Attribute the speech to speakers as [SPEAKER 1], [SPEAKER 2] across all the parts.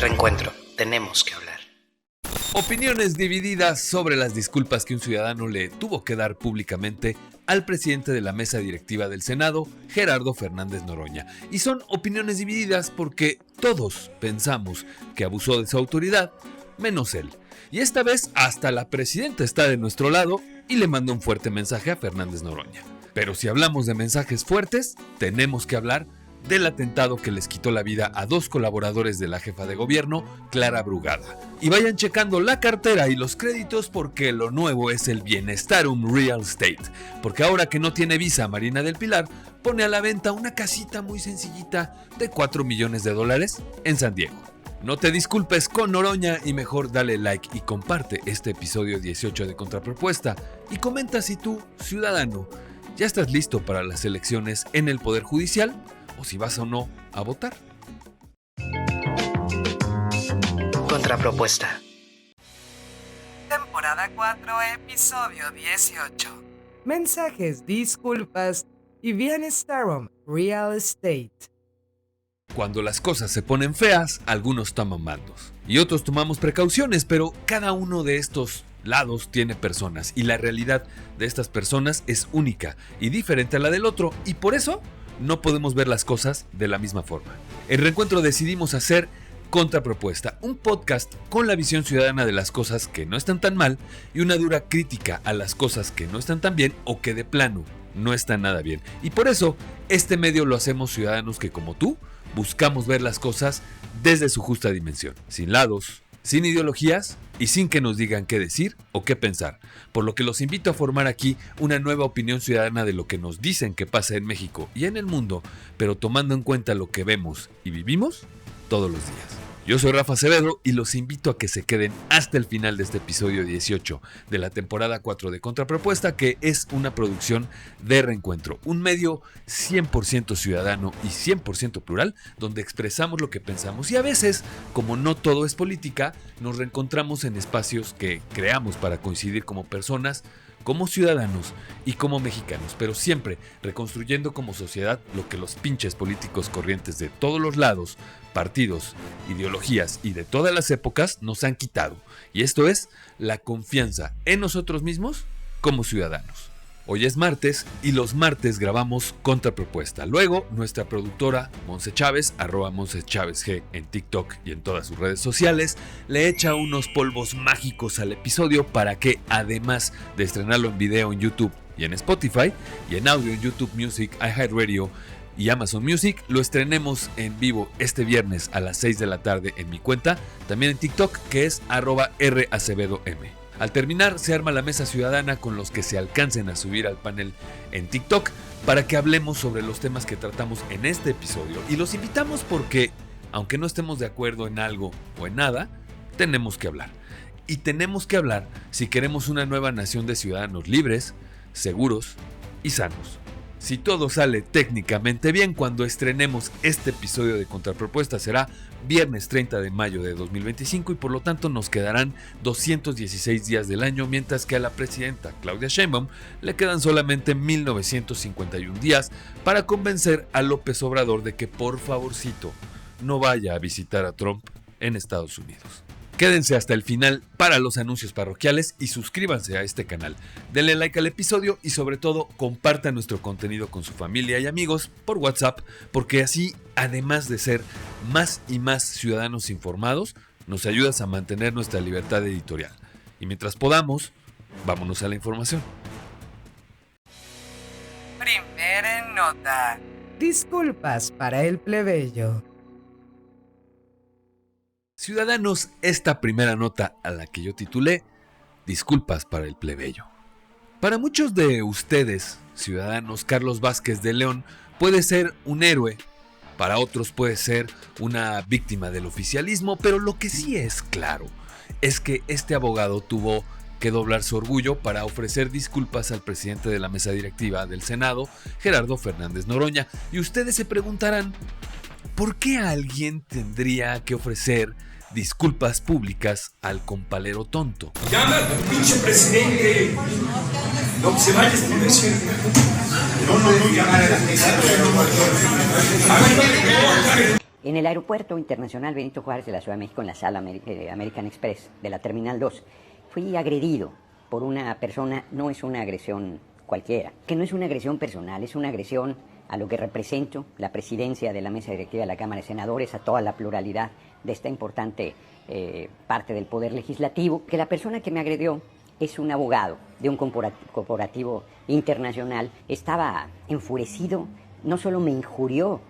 [SPEAKER 1] Reencuentro, tenemos que hablar.
[SPEAKER 2] Opiniones divididas sobre las disculpas que un ciudadano le tuvo que dar públicamente al presidente de la mesa directiva del Senado, Gerardo Fernández Noroña. Y son opiniones divididas porque todos pensamos que abusó de su autoridad, menos él. Y esta vez hasta la presidenta está de nuestro lado y le manda un fuerte mensaje a Fernández Noroña. Pero si hablamos de mensajes fuertes, tenemos que hablar del atentado que les quitó la vida a 2 colaboradores de la jefa de gobierno, Clara Brugada. Y vayan checando la cartera y los créditos porque lo nuevo es el Bienestarum Real Estate. Porque ahora que no tiene visa Marina del Pilar, pone a la venta una casita muy sencillita de $4 millones en San Diego. No te disculpes con Noroña y mejor dale like y comparte este episodio 18 de Contrapropuesta. Y comenta si tú, ciudadano, ya estás listo para las elecciones en el Poder Judicial o si vas o no a votar.
[SPEAKER 1] Contrapropuesta.
[SPEAKER 3] Temporada 4, episodio 18. Mensajes, disculpas y Bienestarum Real Estate.
[SPEAKER 2] Cuando las cosas se ponen feas, algunos toman bandos y otros tomamos precauciones, pero cada uno de estos lados tiene personas y la realidad de estas personas es única y diferente a la del otro, y por eso no podemos ver las cosas de la misma forma. En Reencuentro decidimos hacer Contrapropuesta, un podcast con la visión ciudadana de las cosas que no están tan mal y una dura crítica a las cosas que no están tan bien o que de plano no están nada bien. Y por eso este medio lo hacemos ciudadanos que, como tú, buscamos ver las cosas desde su justa dimensión, sin lados, sin ideologías y sin que nos digan qué decir o qué pensar, por lo que los invito a formar aquí una nueva opinión ciudadana de lo que nos dicen que pasa en México y en el mundo, pero tomando en cuenta lo que vemos y vivimos todos los días. Yo soy Rafa Acevedo y los invito a que se queden hasta el final de este episodio 18 de la temporada 4 de Contrapropuesta, que es una producción de Reencuentro, un medio 100% ciudadano y 100% plural, donde expresamos lo que pensamos y a veces, como no todo es política, nos reencontramos en espacios que creamos para coincidir como personas, como ciudadanos y como mexicanos, pero siempre reconstruyendo como sociedad lo que los pinches políticos corrientes de todos los lados, partidos, ideologías y de todas las épocas nos han quitado. Y esto es la confianza en nosotros mismos como ciudadanos. Hoy es martes y los martes grabamos Contrapropuesta. Luego, nuestra productora Monse Chávez, @MonseChávez en TikTok y en todas sus redes sociales, le echa unos polvos mágicos al episodio para que, además de estrenarlo en video en YouTube y en Spotify, y en audio en YouTube Music, iHeartRadio y Amazon Music, lo estrenemos en vivo este viernes a las 6 de la tarde en mi cuenta, también en TikTok, que es @RAcevedom. Al terminar, se arma la mesa ciudadana con los que se alcancen a subir al panel en TikTok para que hablemos sobre los temas que tratamos en este episodio. Y los invitamos porque, aunque no estemos de acuerdo en algo o en nada, tenemos que hablar. Y tenemos que hablar si queremos una nueva nación de ciudadanos libres, seguros y sanos. Si todo sale técnicamente bien, cuando estrenemos este episodio de Contrapropuesta será viernes 30 de mayo de 2025 y por lo tanto nos quedarán 216 días del año, mientras que a la presidenta Claudia Sheinbaum le quedan solamente 1951 días para convencer a López Obrador de que por favorcito no vaya a visitar a Trump en Estados Unidos. Quédense hasta el final para los anuncios parroquiales y suscríbanse a este canal. Denle like al episodio y sobre todo compartan nuestro contenido con su familia y amigos por WhatsApp, porque así, además de ser más y más ciudadanos informados, nos ayudas a mantener nuestra libertad editorial. Y mientras podamos, vámonos a la información.
[SPEAKER 3] Primera nota. Disculpas para el plebeyo.
[SPEAKER 2] Ciudadanos, esta primera nota a la que yo titulé Disculpas para el plebeyo. Para muchos de ustedes, ciudadanos, Carlos Vázquez de León puede ser un héroe, para otros puede ser una víctima del oficialismo, pero lo que sí es claro es que este abogado tuvo que doblar su orgullo para ofrecer disculpas al presidente de la mesa directiva del Senado, Gerardo Fernández Noroña. Y ustedes se preguntarán, ¿por qué alguien tendría que ofrecer disculpas públicas al compalero tonto?
[SPEAKER 4] Llama a tu pinche presidente. No se vaya a decir. No, llamar a la
[SPEAKER 5] En el Aeropuerto Internacional Benito Juárez de la Ciudad de México, en la sala American Express de la Terminal 2, fui agredido por una persona. No es una agresión cualquiera, que no es una agresión personal, es una agresión a lo que represento, la presidencia de la mesa directiva de la Cámara de Senadores, a toda la pluralidad de esta importante parte del Poder Legislativo. Que la persona que me agredió es un abogado de un corporativo internacional. Estaba enfurecido, no solo me injurió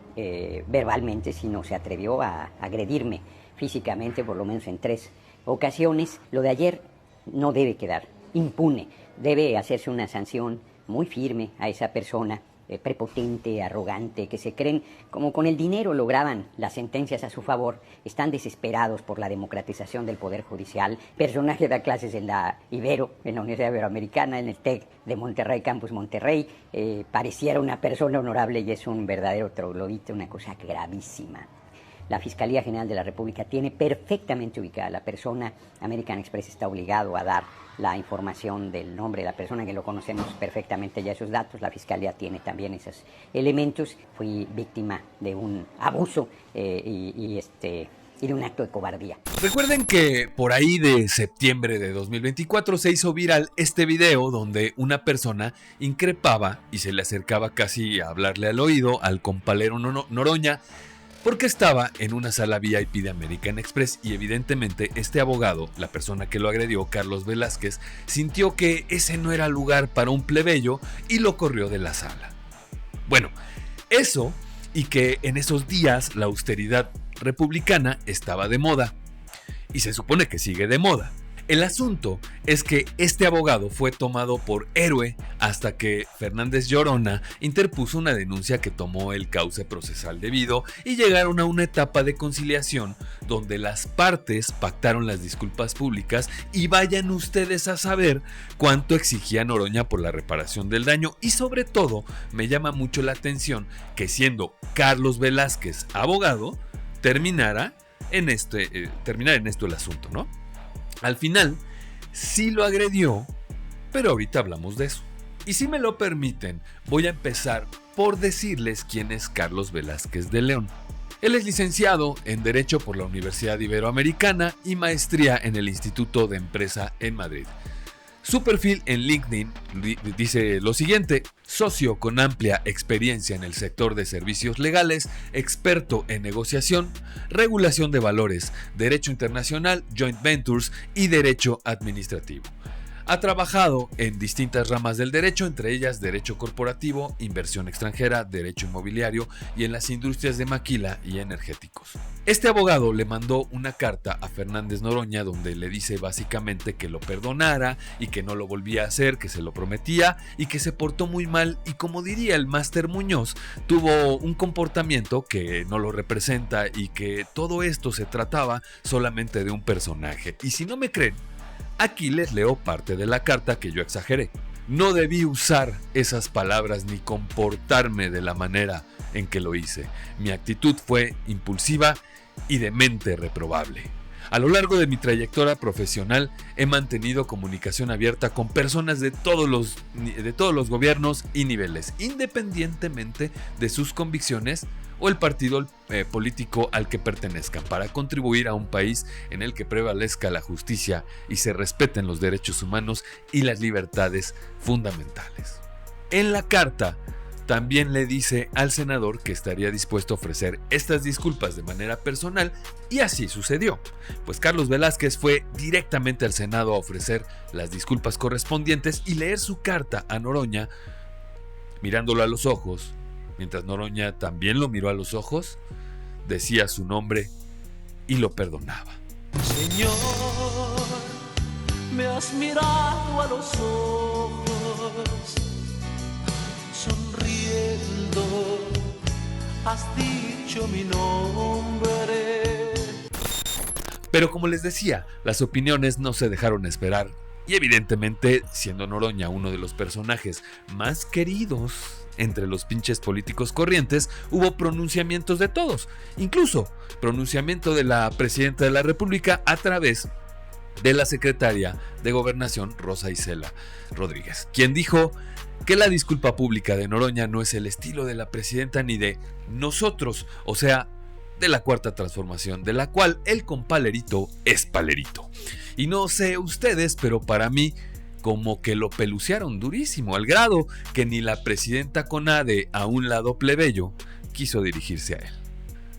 [SPEAKER 5] verbalmente, sino se atrevió a agredirme físicamente, por lo menos en 3 ocasiones. Lo de ayer no debe quedar impune, debe hacerse una sanción muy firme a esa persona prepotente, arrogante, que se creen como con el dinero lograban las sentencias a su favor. Están desesperados por la democratización del Poder Judicial. Personaje da clases en la Ibero, en la Universidad Iberoamericana, en el TEC de Monterrey, Campus Monterrey. Pareciera una persona honorable y es un verdadero troglodita, una cosa gravísima. La Fiscalía General de la República tiene perfectamente ubicada a la persona. American Express está obligado a dar la información del nombre de la persona, que lo conocemos perfectamente ya esos datos. La Fiscalía tiene también esos elementos. Fui víctima de un abuso y de un acto de cobardía.
[SPEAKER 2] Recuerden que por ahí de septiembre de 2024 se hizo viral este video donde una persona increpaba y se le acercaba casi a hablarle al oído al compalero Noroña, porque estaba en una sala VIP de American Express y evidentemente este abogado, la persona que lo agredió, Carlos Velázquez, sintió que ese no era lugar para un plebeyo y lo corrió de la sala. Bueno, eso y que en esos días la austeridad republicana estaba de moda y se supone que sigue de moda. El asunto es que este abogado fue tomado por héroe hasta que Fernández Llorona interpuso una denuncia que tomó el cauce procesal debido y llegaron a una etapa de conciliación donde las partes pactaron las disculpas públicas y vayan ustedes a saber cuánto exigía Noroña por la reparación del daño. Y sobre todo me llama mucho la atención que siendo Carlos Velázquez abogado terminara en esto el asunto, ¿no? Al final, sí lo agredió, pero ahorita hablamos de eso. Y si me lo permiten, voy a empezar por decirles quién es Carlos Velázquez de León. Él es licenciado en Derecho por la Universidad Iberoamericana y maestría en el Instituto de Empresa en Madrid. Su perfil en LinkedIn dice lo siguiente: socio con amplia experiencia en el sector de servicios legales, experto en negociación, regulación de valores, derecho internacional, joint ventures y derecho administrativo. Ha trabajado en distintas ramas del derecho, entre ellas derecho corporativo, inversión extranjera, derecho inmobiliario y en las industrias de maquila y energéticos. Este abogado le mandó una carta a Fernández Noroña donde le dice básicamente que lo perdonara y que no lo volvía a hacer, que se lo prometía y que se portó muy mal y, como diría el máster Muñoz, tuvo un comportamiento que no lo representa y que todo esto se trataba solamente de un personaje. Y si no me creen, aquí les leo parte de la carta que yo exageré. No debí usar esas palabras ni comportarme de la manera en que lo hice. Mi actitud fue impulsiva y de mente reprobable. A lo largo de mi trayectoria profesional he mantenido comunicación abierta con personas de todos los gobiernos y niveles, independientemente de sus convicciones o el partido político al que pertenezcan, para contribuir a un país en el que prevalezca la justicia y se respeten los derechos humanos y las libertades fundamentales. En la carta también le dice al senador que estaría dispuesto a ofrecer estas disculpas de manera personal, y así sucedió, pues Carlos Velázquez fue directamente al Senado a ofrecer las disculpas correspondientes y leer su carta a Noroña mirándolo a los ojos. Mientras Noroña también lo miró a los ojos, decía su nombre y lo perdonaba.
[SPEAKER 6] Señor, me has mirado a los ojos, sonriendo, has dicho mi nombre.
[SPEAKER 2] Pero como les decía, las opiniones no se dejaron esperar. Y evidentemente, siendo Noroña uno de los personajes más queridos entre los pinches políticos corrientes, hubo pronunciamientos de todos, incluso pronunciamiento de la presidenta de la República a través de la secretaria de Gobernación, Rosa Isela Rodríguez, quien dijo que la disculpa pública de Noroña no es el estilo de la presidenta ni de nosotros, o sea, de la Cuarta Transformación, de la cual el compalerito es palerito. Y no sé ustedes, pero para mí como que lo pelucearon durísimo, al grado que ni la presidenta CONADE, a un lado plebeyo, quiso dirigirse a él.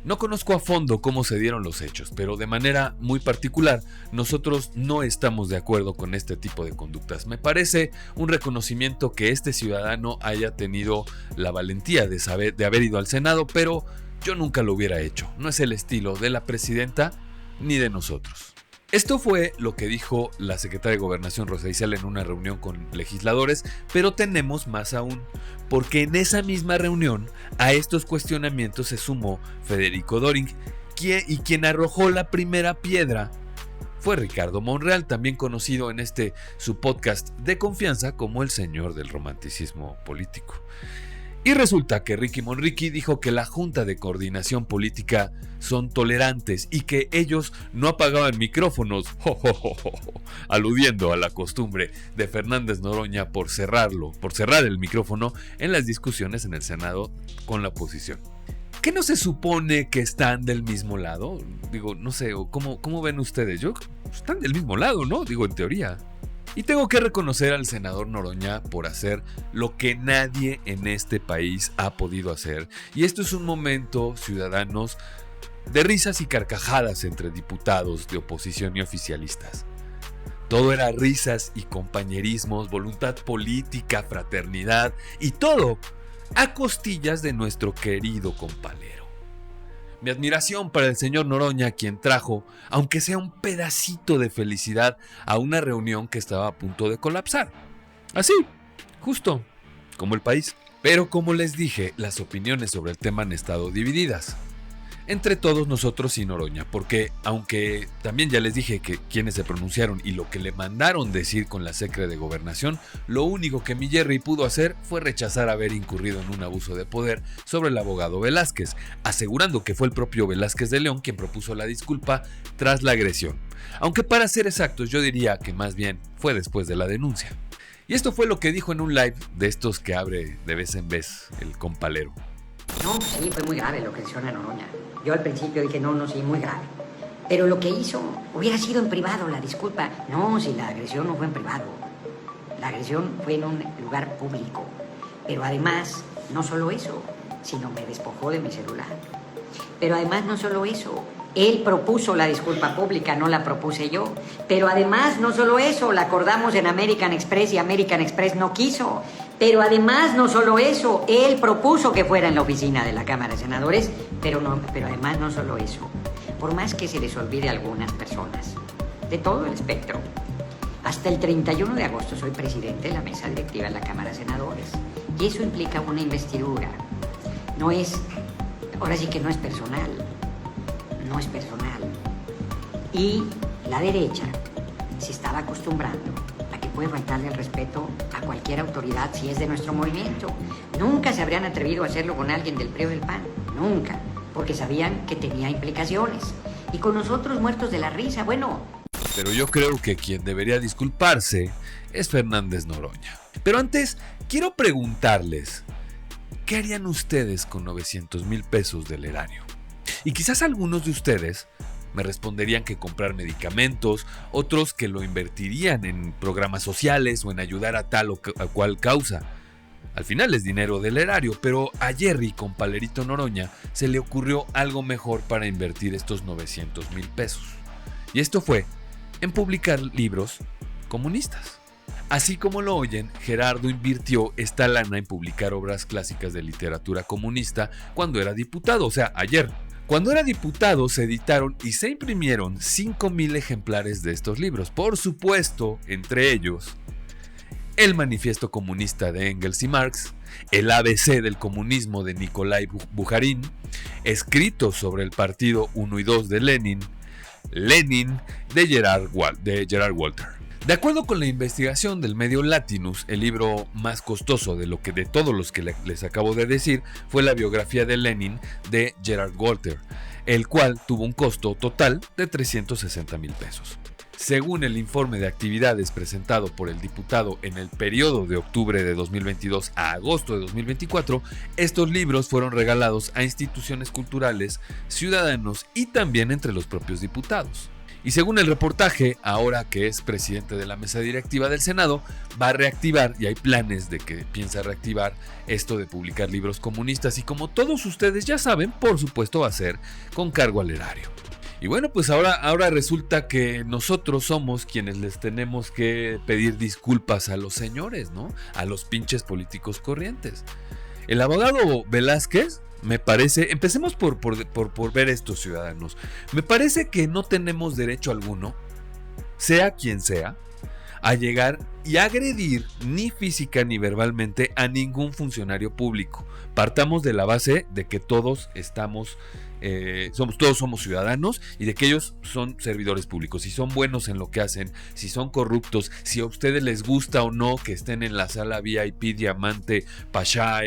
[SPEAKER 2] No conozco a fondo cómo se dieron los hechos, pero de manera muy particular, nosotros no estamos de acuerdo con este tipo de conductas. Me parece un reconocimiento que este ciudadano haya tenido la valentía de haber ido al Senado, pero yo nunca lo hubiera hecho. No es el estilo de la presidenta ni de nosotros. Esto fue lo que dijo la secretaria de Gobernación Rosa Isela en una reunión con legisladores, pero tenemos más aún, porque en esa misma reunión a estos cuestionamientos se sumó Federico Doring, y quien arrojó la primera piedra fue Ricardo Monreal, también conocido en su podcast de confianza como el señor del romanticismo político. Y resulta que Ricky Monriqui dijo que la Junta de Coordinación Política son tolerantes y que ellos no apagaban micrófonos, aludiendo a la costumbre de Fernández Noroña por cerrar el micrófono en las discusiones en el Senado con la oposición. ¿Qué no se supone que están del mismo lado? Digo, no sé, ¿cómo ven ustedes? Están del mismo lado, ¿no? Digo, en teoría. Y tengo que reconocer al senador Noroña por hacer lo que nadie en este país ha podido hacer. Y esto es un momento, ciudadanos, de risas y carcajadas entre diputados de oposición y oficialistas. Todo era risas y compañerismos, voluntad política, fraternidad y todo a costillas de nuestro querido compalero. Mi admiración para el señor Noroña, quien trajo, aunque sea un pedacito de felicidad, a una reunión que estaba a punto de colapsar. Así, justo como el país. Pero como les dije, las opiniones sobre el tema han estado divididas entre todos nosotros y Noroña, porque aunque también ya les dije que quienes se pronunciaron y lo que le mandaron decir con la Secre de Gobernación, lo único que mi Jerry pudo hacer fue rechazar haber incurrido en un abuso de poder sobre el abogado Velázquez, asegurando que fue el propio Velázquez de León quien propuso la disculpa tras la agresión. Aunque para ser exactos yo diría que más bien fue después de la denuncia. Y esto fue lo que dijo en un live de estos que abre de vez en vez el compalero.
[SPEAKER 5] No, sí, fue muy grave lo que hizo Noroña. Yo al principio dije, no, sí, muy grave. Pero lo que hizo hubiera sido en privado, la disculpa. No, si la agresión no fue en privado. La agresión fue en un lugar público. Pero además, no solo eso, sino me despojó de mi celular. Pero además, no solo eso, él propuso la disculpa pública, no la propuse yo. Pero además, no solo eso, la acordamos en American Express y American Express no quiso. Pero además, no solo eso, él propuso que fuera en la oficina de la Cámara de Senadores, pero además no solo eso. Por más que se les olvide a algunas personas, de todo el espectro, hasta el 31 de agosto soy presidente de la mesa directiva de la Cámara de Senadores. Y eso implica una investidura. Ahora sí que no es personal. No es personal. Y la derecha se estaba acostumbrando a que puede faltarle el respeto a cualquier autoridad si es de nuestro movimiento. Nunca se habrían atrevido a hacerlo con alguien del PRI o del PAN. Nunca. Porque sabían que tenía implicaciones. Y con nosotros muertos de la risa, bueno.
[SPEAKER 2] Pero yo creo que quien debería disculparse es Fernández Noroña. Pero antes, quiero preguntarles, ¿qué harían ustedes con 900,000 pesos del erario? Y quizás algunos de ustedes me responderían que comprar medicamentos, otros que lo invertirían en programas sociales o en ayudar a tal o cual causa. Al final es dinero del erario, pero a Jerry, compalerito Noroña, se le ocurrió algo mejor para invertir estos 900,000 pesos. Y esto fue en publicar libros comunistas. Así como lo oyen, Gerardo invirtió esta lana en publicar obras clásicas de literatura comunista cuando era diputado, o sea, ayer. Cuando era diputado se editaron y se imprimieron 5,000 ejemplares de estos libros. Por supuesto, entre ellos, el Manifiesto Comunista de Engels y Marx, el ABC del comunismo de Nikolai Bukharin, escritos sobre el partido 1 y 2 de Lenin de Gerard Walter. De acuerdo con la investigación del medio Latinus, el libro más costoso de todos los que les acabo de decir fue la biografía de Lenin de Gerard Walter, el cual tuvo un costo total de 360,000 pesos. Según el informe de actividades presentado por el diputado en el periodo de octubre de 2022 a agosto de 2024, estos libros fueron regalados a instituciones culturales, ciudadanos y también entre los propios diputados. Y según el reportaje, ahora que es presidente de la mesa directiva del Senado, va a reactivar, y hay planes de que piensa reactivar esto de publicar libros comunistas, y como todos ustedes ya saben, por supuesto va a ser con cargo al erario. Y bueno, pues ahora resulta que nosotros somos quienes les tenemos que pedir disculpas a los señores, ¿no? A los pinches políticos corrientes. El abogado Velázquez, me parece, empecemos por ver esto, ciudadanos. Me parece que no tenemos derecho alguno, sea quien sea, a llegar y agredir ni física ni verbalmente a ningún funcionario público. Partamos de la base de que todos todos somos ciudadanos y de que ellos son servidores públicos. Si son buenos en lo que hacen, si son corruptos, si a ustedes les gusta o no que estén en la sala VIP, diamante, pasha,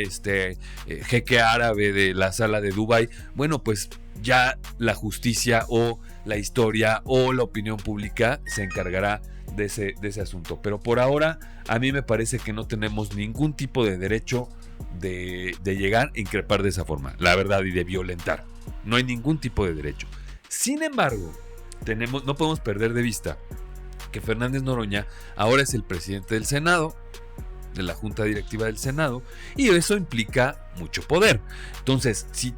[SPEAKER 2] jeque árabe de la sala de Dubái, bueno, pues ya la justicia o la historia o la opinión pública se encargará de ese asunto. Pero por ahora a mí me parece que no tenemos ningún tipo de derecho de llegar a increpar de esa forma, la verdad, y de violentar. No hay ningún tipo de derecho. Sin embargo, no podemos perder de vista que Fernández Noroña ahora es el presidente del Senado, de la Junta Directiva del Senado, y eso implica mucho poder. Entonces, si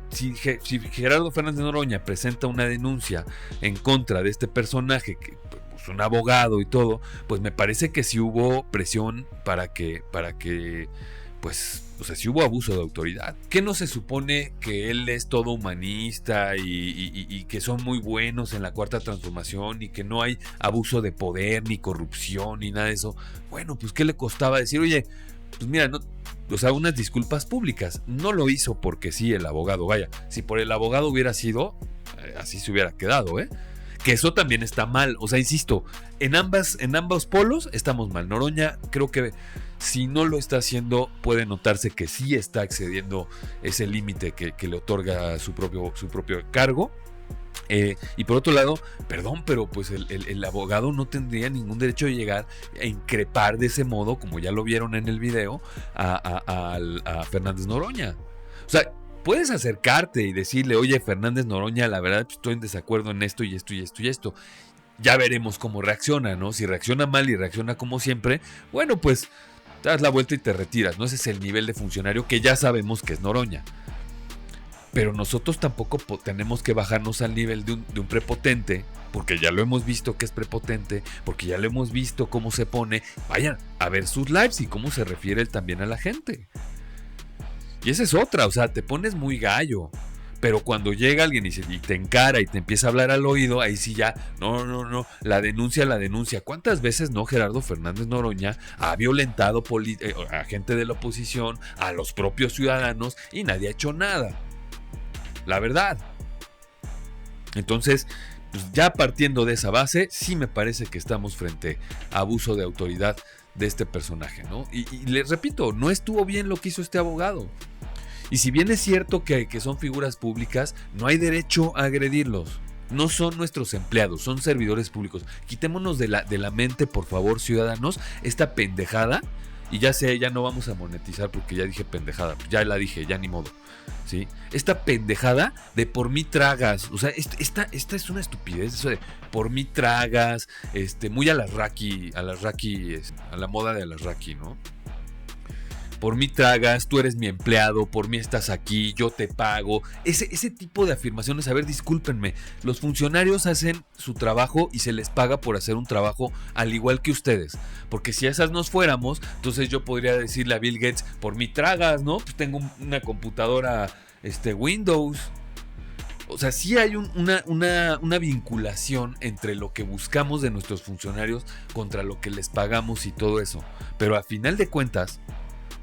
[SPEAKER 2] Gerardo Fernández Noroña presenta una denuncia en contra de este personaje, que pues, un abogado y todo, pues me parece que sí hubo presión para que pues, o sea, si hubo abuso de autoridad. ¿Qué no se supone que él es todo humanista y que son muy buenos en la Cuarta Transformación y que no hay abuso de poder, ni corrupción, ni nada de eso? Bueno, pues ¿qué le costaba decir, oye, pues mira, no, o sea, unas disculpas públicas? No lo hizo porque sí el abogado, vaya, si por el abogado hubiera sido, así se hubiera quedado, que eso también está mal. O sea, insisto, en ambos polos estamos mal. Noroña, creo que si no lo está haciendo, puede notarse que sí está excediendo ese límite que le otorga su propio cargo. Y por otro lado, perdón, pero pues el abogado no tendría ningún derecho de llegar a increpar de ese modo, como ya lo vieron en el video, a Fernández Noroña. O sea, puedes acercarte y decirle, oye, Fernández Noroña, la verdad estoy en desacuerdo en esto y esto y esto y esto. Ya veremos cómo reacciona, ¿no? Si reacciona mal y reacciona como siempre, bueno, pues te das la vuelta y te retiras, ¿no? Ese es el nivel de funcionario que ya sabemos que es Noroña. Pero nosotros tampoco tenemos que bajarnos al nivel de un prepotente, porque ya lo hemos visto que es prepotente, porque ya lo hemos visto cómo se pone. Vayan a ver sus lives y cómo se refiere él también a la gente. Y esa es otra, o sea, te pones muy gallo. Pero cuando llega alguien y te encara y te empieza a hablar al oído, ahí sí ya, no, la denuncia. ¿Cuántas veces no Gerardo Fernández Noroña ha violentado a gente de la oposición, a los propios ciudadanos, y nadie ha hecho nada? La verdad. Entonces, pues ya partiendo de esa base, sí me parece que estamos frente a abuso de autoridad de este personaje, ¿no? Y les repito, no estuvo bien lo que hizo este abogado. Y si bien es cierto que son figuras públicas, no hay derecho a agredirlos. No son nuestros empleados, son servidores públicos. Quitémonos de la mente, por favor, ciudadanos, esta pendejada. Y ya sé, ya no vamos a monetizar porque ya dije pendejada. Ya la dije, ya ni modo. ¿Sí? Esta pendejada de por mí tragas. O sea, esta es una estupidez. Eso de por mí tragas. Muy a la moda de Alasraqui, ¿no? Por mí tragas, tú eres mi empleado, por mí estás aquí, yo te pago. Ese tipo de afirmaciones, a ver, discúlpenme, los funcionarios hacen su trabajo y se les paga por hacer un trabajo al igual que ustedes. Porque si esas nos fuéramos, entonces yo podría decirle a Bill Gates, por mí tragas, ¿no? Pues tengo una computadora Windows. O sea, sí hay una vinculación entre lo que buscamos de nuestros funcionarios contra lo que les pagamos y todo eso. Pero a final de cuentas,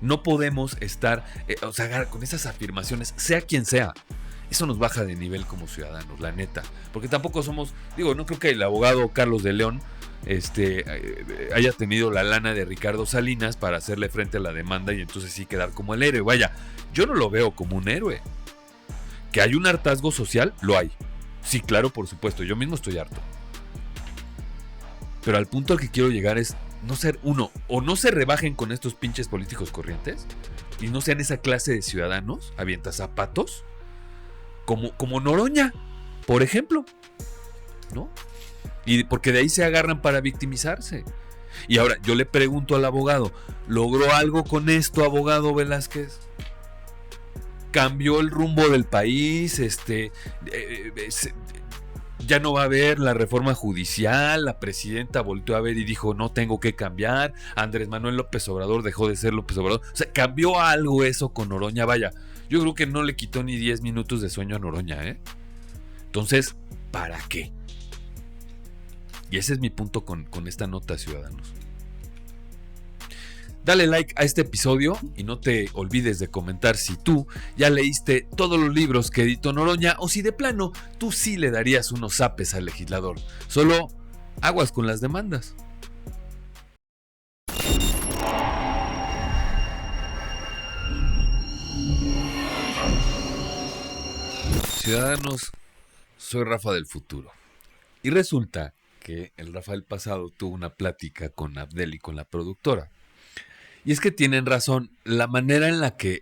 [SPEAKER 2] no podemos estar, con esas afirmaciones, sea quien sea. Eso nos baja de nivel como ciudadanos, la neta. Porque tampoco somos, no creo que el abogado Carlos de León haya tenido la lana de Ricardo Salinas para hacerle frente a la demanda y entonces sí quedar como el héroe. Vaya, yo no lo veo como un héroe. Que hay un hartazgo social, lo hay. Sí, claro, por supuesto, yo mismo estoy harto. Pero al punto al que quiero llegar es no ser uno, o no se rebajen con estos pinches políticos corrientes y no sean esa clase de ciudadanos avientazapatos como Noroña, por ejemplo, ¿no? Y porque de ahí se agarran para victimizarse. Y ahora yo le pregunto al abogado, ¿logró algo con esto, abogado Velázquez? ¿Cambió el rumbo del país? Ya no va a haber la reforma judicial, la presidenta volteó a ver y dijo no tengo que cambiar, Andrés Manuel López Obrador dejó de ser López Obrador, o sea, cambió algo eso con Noroña, vaya, yo creo que no le quitó ni 10 minutos de sueño a Noroña, Entonces, ¿para qué? Y ese es mi punto con esta nota, ciudadanos. Dale like a este episodio y no te olvides de comentar si tú ya leíste todos los libros que editó Noroña o si de plano tú sí le darías unos zapes al legislador. Solo aguas con las demandas. Ciudadanos, soy Rafa del futuro. Y resulta que el Rafa del pasado tuvo una plática con Abdel y con la productora. Y es que tienen razón, la manera en la que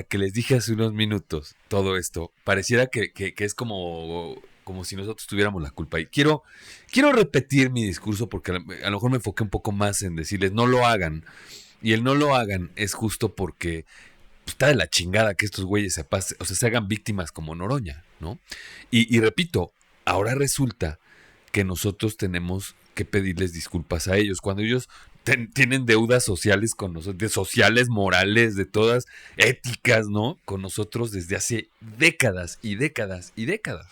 [SPEAKER 2] les dije hace unos minutos todo esto, pareciera que es como si nosotros tuviéramos la culpa. Y quiero repetir mi discurso porque a lo mejor me enfoqué un poco más en decirles no lo hagan. Y el no lo hagan es justo porque pues, está de la chingada que estos güeyes se hagan víctimas como Noroña, ¿no? Y repito, ahora resulta que nosotros tenemos que pedirles disculpas a ellos cuando ellos tienen deudas sociales con nosotros, sociales, morales, de todas, éticas, ¿no? Con nosotros desde hace décadas y décadas y décadas.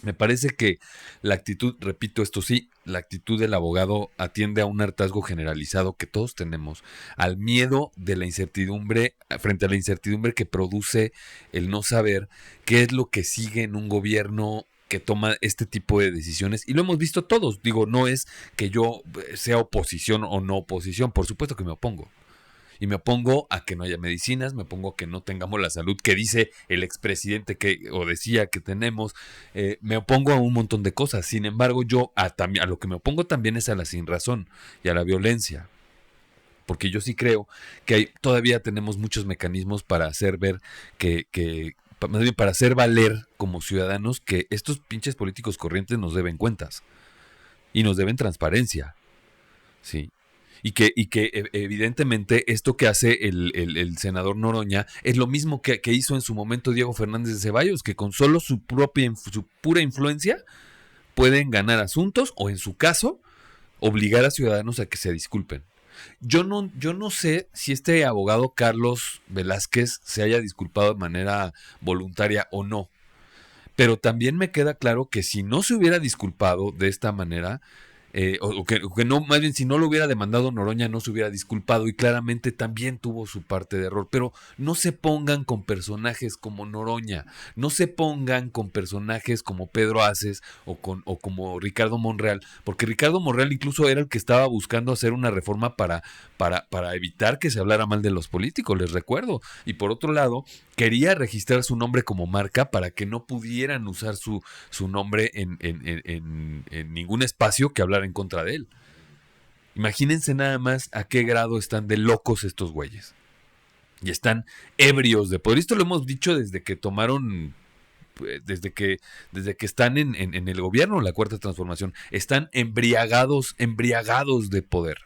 [SPEAKER 2] Me parece que la actitud, repito esto sí, la actitud del abogado atiende a un hartazgo generalizado que todos tenemos, al miedo de la incertidumbre, frente a la incertidumbre que produce el no saber qué es lo que sigue en un gobierno que toma este tipo de decisiones, y lo hemos visto todos. Digo, no es que yo sea oposición o no oposición, por supuesto que me opongo. Y me opongo a que no haya medicinas, me opongo a que no tengamos la salud que dice el expresidente o decía que tenemos, me opongo a un montón de cosas. Sin embargo, yo a lo que me opongo también es a la sinrazón y a la violencia. Porque yo sí creo que todavía tenemos muchos mecanismos para hacer ver para hacer valer como ciudadanos que estos pinches políticos corrientes nos deben cuentas y nos deben transparencia, ¿sí? Y que evidentemente esto que hace el senador Noroña es lo mismo que hizo en su momento Diego Fernández de Ceballos, que con solo su pura influencia pueden ganar asuntos o en su caso obligar a ciudadanos a que se disculpen. Yo no sé si este abogado Carlos Velázquez se haya disculpado de manera voluntaria o no, pero también me queda claro que si no se hubiera disculpado de esta manera, o que no, más bien si no lo hubiera demandado Noroña no se hubiera disculpado, y claramente también tuvo su parte de error. Pero no se pongan con personajes como Noroña, no se pongan con personajes como Pedro Aces o como Ricardo Monreal, porque Ricardo Monreal incluso era el que estaba buscando hacer una reforma para evitar que se hablara mal de los políticos, les recuerdo. Y por otro lado, quería registrar su nombre como marca para que no pudieran usar su nombre en ningún espacio que hablara en contra de él. Imagínense nada más a qué grado están de locos estos güeyes. Y están ebrios de poder. Esto lo hemos dicho desde que tomaron, desde que están en el gobierno, la Cuarta Transformación. Están embriagados de poder.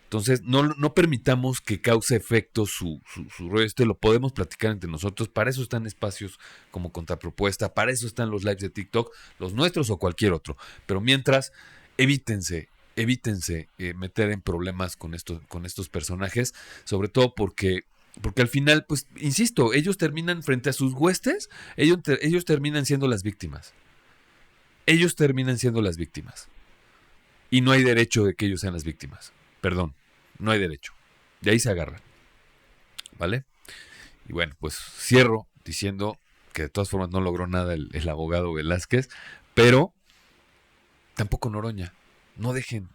[SPEAKER 2] Entonces, no permitamos que cause efecto su rollo. Lo podemos platicar entre nosotros. Para eso están espacios como Contrapropuesta. Para eso están los lives de TikTok, los nuestros o cualquier otro. Pero mientras, evítense meter en problemas con estos personajes. Sobre todo porque al final, pues, insisto, ellos terminan frente a sus huestes. Ellos terminan siendo las víctimas. Y no hay derecho de que ellos sean las víctimas. Perdón, no hay derecho. De ahí se agarran. ¿Vale? Y bueno, pues cierro diciendo que de todas formas no logró nada el abogado Velázquez, pero tampoco Noroña. No dejen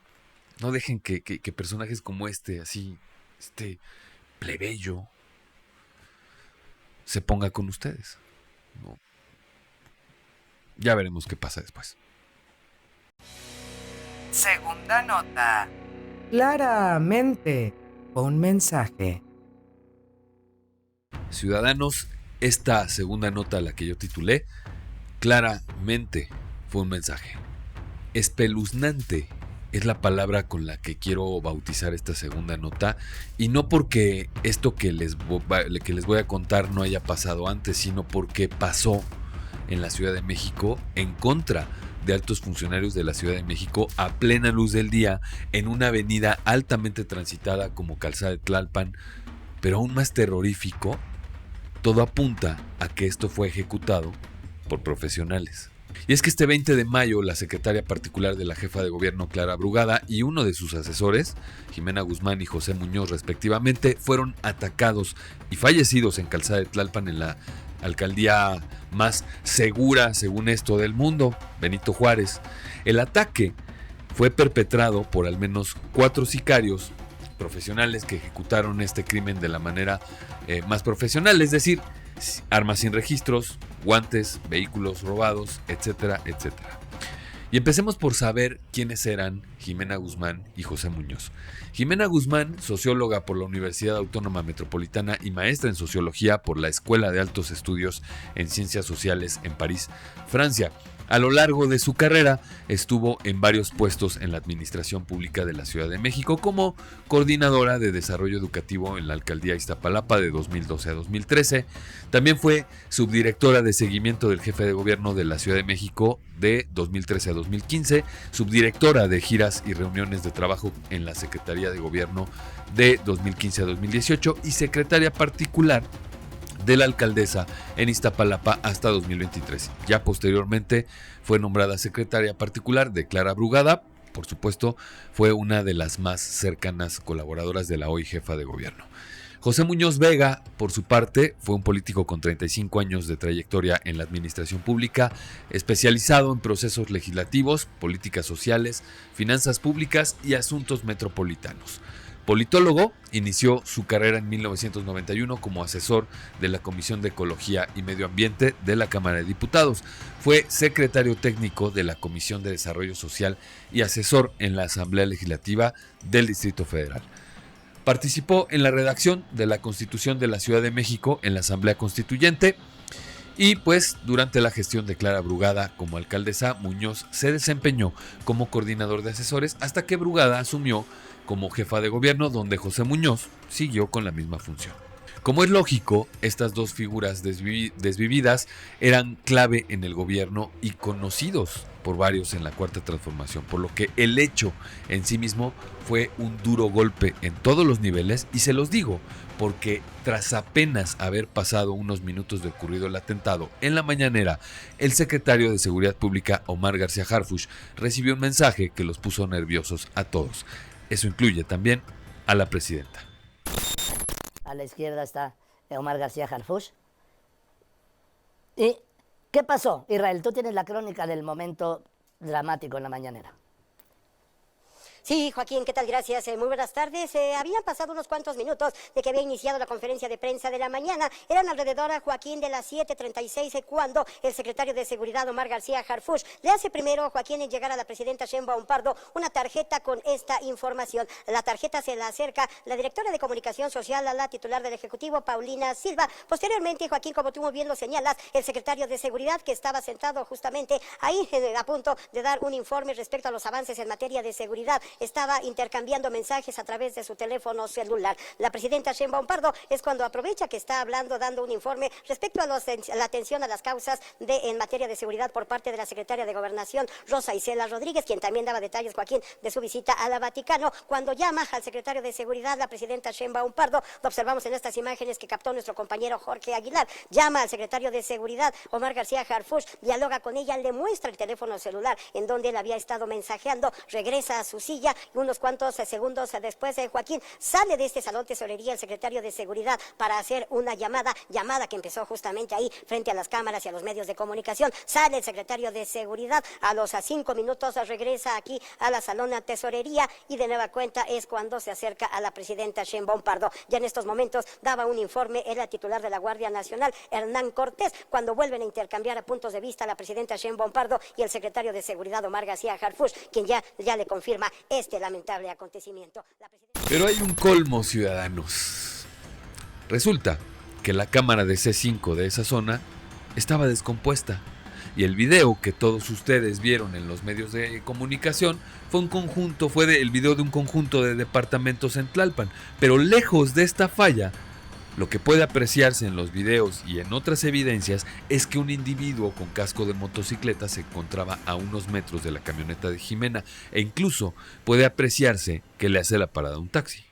[SPEAKER 2] que personajes como este plebeyo, se ponga con ustedes. ¿No? Ya veremos qué pasa después.
[SPEAKER 3] Segunda nota. Claramente, un mensaje.
[SPEAKER 2] Ciudadanos, esta segunda nota a la que yo titulé, claramente fue un mensaje. Espeluznante es la palabra con la que quiero bautizar esta segunda nota, y no porque esto que les voy a contar no haya pasado antes, sino porque pasó en la Ciudad de México en contra de altos funcionarios de la Ciudad de México a plena luz del día en una avenida altamente transitada como Calzada de Tlalpan, pero aún más terrorífico, todo apunta a que esto fue ejecutado por profesionales. Y es que este 20 de mayo, la secretaria particular de la jefa de gobierno, Clara Brugada, y uno de sus asesores, Jimena Guzmán y José Muñoz respectivamente, fueron atacados y fallecidos en Calzada de Tlalpan, en la alcaldía más segura, según esto, del mundo, Benito Juárez. El ataque fue perpetrado por al menos 4 sicarios profesionales que ejecutaron este crimen de la manera más profesional, es decir, armas sin registros, guantes, vehículos robados, etcétera, etcétera. Y empecemos por saber quiénes eran Jimena Guzmán y José Muñoz. Jimena Guzmán, socióloga por la Universidad Autónoma Metropolitana y maestra en sociología por la Escuela de Altos Estudios en Ciencias Sociales en París, Francia. A lo largo de su carrera estuvo en varios puestos en la administración pública de la Ciudad de México, como coordinadora de desarrollo educativo en la alcaldía Iztapalapa de 2012 a 2013. También fue subdirectora de seguimiento del jefe de gobierno de la Ciudad de México de 2013 a 2015, subdirectora de giras y reuniones de trabajo en la Secretaría de Gobierno de 2015 a 2018 y secretaria particular de la alcaldesa en Iztapalapa hasta 2023. Ya posteriormente fue nombrada secretaria particular de Clara Brugada. Por supuesto, fue una de las más cercanas colaboradoras de la hoy jefa de gobierno. José Muñoz Vega, por su parte, fue un político con 35 años de trayectoria en la administración pública, especializado en procesos legislativos, políticas sociales, finanzas públicas y asuntos metropolitanos. Politólogo, inició su carrera en 1991 como asesor de la Comisión de Ecología y Medio Ambiente de la Cámara de Diputados. Fue secretario técnico de la Comisión de Desarrollo Social y asesor en la Asamblea Legislativa del Distrito Federal. Participó en la redacción de la Constitución de la Ciudad de México en la Asamblea Constituyente. Y pues durante la gestión de Clara Brugada como alcaldesa, Muñoz se desempeñó como coordinador de asesores hasta que Brugada asumió como jefa de gobierno, donde José Muñoz siguió con la misma función. Como es lógico, estas dos figuras desvividas eran clave en el gobierno y conocidos por varios en la Cuarta Transformación, por lo que el hecho en sí mismo fue un duro golpe en todos los niveles, y se los digo porque tras apenas haber pasado unos minutos de ocurrido el atentado, en la mañanera, el secretario de Seguridad Pública, Omar García Harfuch, recibió un mensaje que los puso nerviosos a todos. Eso incluye también a la presidenta.
[SPEAKER 7] A la izquierda está Omar García Harfuch. ¿Y qué pasó, Israel? Tú tienes la crónica del momento dramático en la mañanera.
[SPEAKER 8] Sí, Joaquín, ¿qué tal? Gracias. Muy buenas tardes. Habían pasado unos cuantos minutos de que había iniciado la conferencia de prensa de la mañana. Eran alrededor, Joaquín, de las 7:36 cuando el secretario de Seguridad, Omar García Harfuch, le hace primero, Joaquín, en llegar a la presidenta Sheinbaum Pardo una tarjeta con esta información. La tarjeta se la acerca la directora de Comunicación Social a la titular del Ejecutivo, Paulina Silva. Posteriormente, Joaquín, como tú muy bien lo señalas, el secretario de Seguridad, que estaba sentado justamente ahí a punto de dar un informe respecto a los avances en materia de seguridad, estaba intercambiando mensajes a través de su teléfono celular. La presidenta Sheinbaum Pardo es cuando aprovecha que está hablando, dando un informe respecto a la atención a las causas en materia de seguridad por parte de la secretaria de Gobernación, Rosa Isela Rodríguez, quien también daba detalles, Joaquín, de su visita a la Vaticano. Cuando llama al secretario de Seguridad, la presidenta Sheinbaum Pardo, lo observamos en estas imágenes que captó nuestro compañero Jorge Aguilar, llama al secretario de Seguridad, Omar García Harfuch, dialoga con ella, le muestra el teléfono celular en donde él había estado mensajeando, regresa a su silla silla y unos cuantos segundos después, Joaquín, sale de este salón tesorería el secretario de Seguridad para hacer una llamada que empezó justamente ahí frente a las cámaras y a los medios de comunicación. Sale el secretario de Seguridad, a los 5 minutos regresa aquí a la salón tesorería y de nueva cuenta es cuando se acerca a la presidenta Sheinbaum Pardo. Ya en estos momentos daba un informe el titular de la Guardia Nacional, Hernán Cortés, cuando vuelven a intercambiar puntos de vista la presidenta Sheinbaum Pardo y el secretario de Seguridad Omar García Harfuch, quien ya le confirma este lamentable acontecimiento.
[SPEAKER 2] Pero hay un colmo, ciudadanos. Resulta que la cámara de C5 de esa zona estaba descompuesta y el video que todos ustedes vieron en los medios de comunicación fue el video de un conjunto de departamentos en Tlalpan, pero lejos de esta falla, lo que puede apreciarse en los videos y en otras evidencias es que un individuo con casco de motocicleta se encontraba a unos metros de la camioneta de Jimena e incluso puede apreciarse que le hace la parada a un taxi.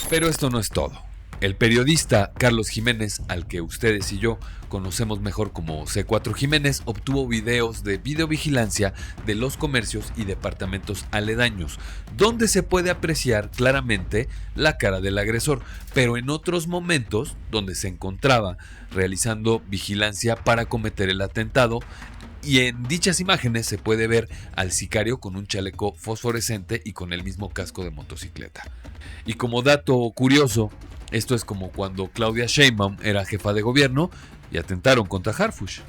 [SPEAKER 2] Pero esto no es todo. El periodista Carlos Jiménez, al que ustedes y yo conocemos mejor como C4 Jiménez, obtuvo videos de videovigilancia de los comercios y departamentos aledaños, donde se puede apreciar claramente la cara del agresor, pero en otros momentos donde se encontraba realizando vigilancia para cometer el atentado. Y en dichas imágenes se puede ver al sicario con un chaleco fosforescente y con el mismo casco de motocicleta. Y como dato curioso, esto es como cuando Claudia Sheinbaum era jefa de gobierno y atentaron contra Harfuch.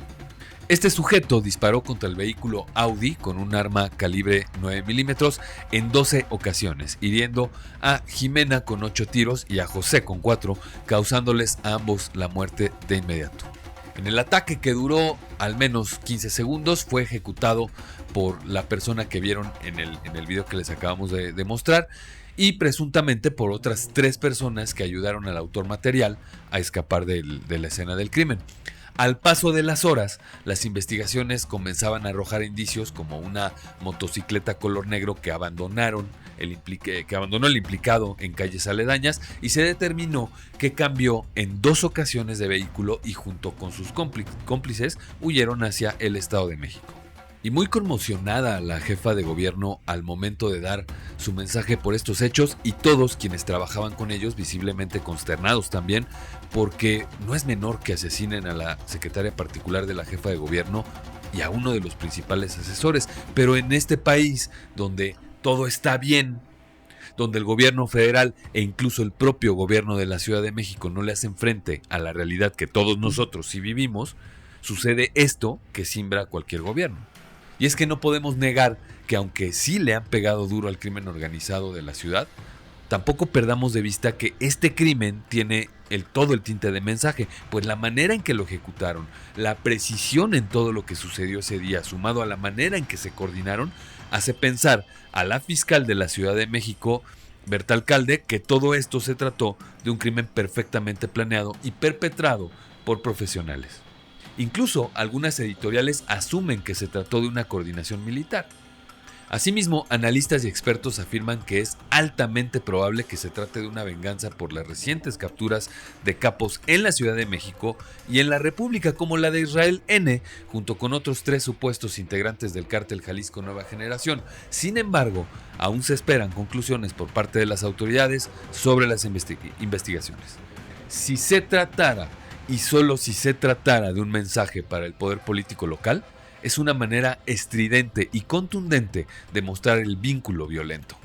[SPEAKER 2] Este sujeto disparó contra el vehículo Audi con un arma calibre 9 milímetros en 12 ocasiones, hiriendo a Jimena con 8 tiros y a José con 4, causándoles a ambos la muerte de inmediato. En el ataque, que duró al menos 15 segundos, fue ejecutado por la persona que vieron en el video que les acabamos de mostrar y presuntamente por otras 3 personas que ayudaron al autor material a escapar de la escena del crimen. Al paso de las horas, las investigaciones comenzaban a arrojar indicios como una motocicleta color negro que abandonó el implicado en calles aledañas, y se determinó que cambió en 2 ocasiones de vehículo y junto con sus cómplices huyeron hacia el Estado de México. Y muy conmocionada la jefa de gobierno al momento de dar su mensaje por estos hechos, y todos quienes trabajaban con ellos visiblemente consternados también, porque no es menor que asesinen a la secretaria particular de la jefa de gobierno y a uno de los principales asesores. Pero en este país donde todo está bien, donde el gobierno federal e incluso el propio gobierno de la Ciudad de México no le hacen frente a la realidad que todos nosotros sí vivimos, sucede esto que simbra cualquier gobierno. Y es que no podemos negar que aunque sí le han pegado duro al crimen organizado de la ciudad, tampoco perdamos de vista que este crimen tiene todo el tinte de mensaje, pues la manera en que lo ejecutaron, la precisión en todo lo que sucedió ese día, sumado a la manera en que se coordinaron, hace pensar a la fiscal de la Ciudad de México, Berta Alcalde, que todo esto se trató de un crimen perfectamente planeado y perpetrado por profesionales. Incluso algunas editoriales asumen que se trató de una coordinación militar. Asimismo, analistas y expertos afirman que es altamente probable que se trate de una venganza por las recientes capturas de capos en la Ciudad de México y en la República, como la de Israel N., junto con otros 3 supuestos integrantes del cártel Jalisco Nueva Generación. Sin embargo, aún se esperan conclusiones por parte de las autoridades sobre las investigaciones. Si se tratara, y solo si se tratara, de un mensaje para el poder político local, es una manera estridente y contundente de mostrar el vínculo violento.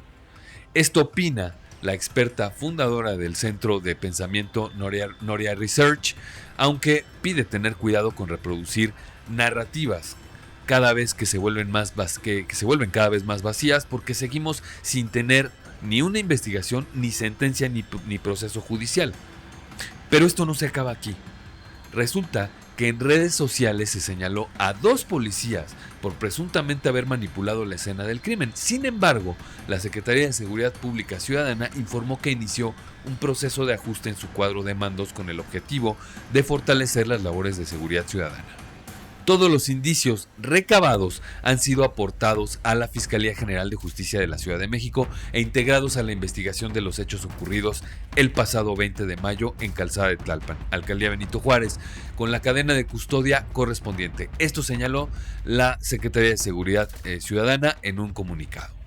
[SPEAKER 2] Esto opina la experta fundadora del Centro de Pensamiento Noria Research, aunque pide tener cuidado con reproducir narrativas cada vez que se vuelven cada vez más vacías, porque seguimos sin tener ni una investigación, ni sentencia, ni proceso judicial. Pero esto no se acaba aquí. Resulta que en redes sociales se señaló a 2 policías por presuntamente haber manipulado la escena del crimen. Sin embargo, la Secretaría de Seguridad Pública Ciudadana informó que inició un proceso de ajuste en su cuadro de mandos con el objetivo de fortalecer las labores de seguridad ciudadana. Todos los indicios recabados han sido aportados a la Fiscalía General de Justicia de la Ciudad de México e integrados a la investigación de los hechos ocurridos el pasado 20 de mayo en Calzada de Tlalpan, Alcaldía Benito Juárez, con la cadena de custodia correspondiente. Esto señaló la Secretaría de Seguridad Ciudadana en un comunicado.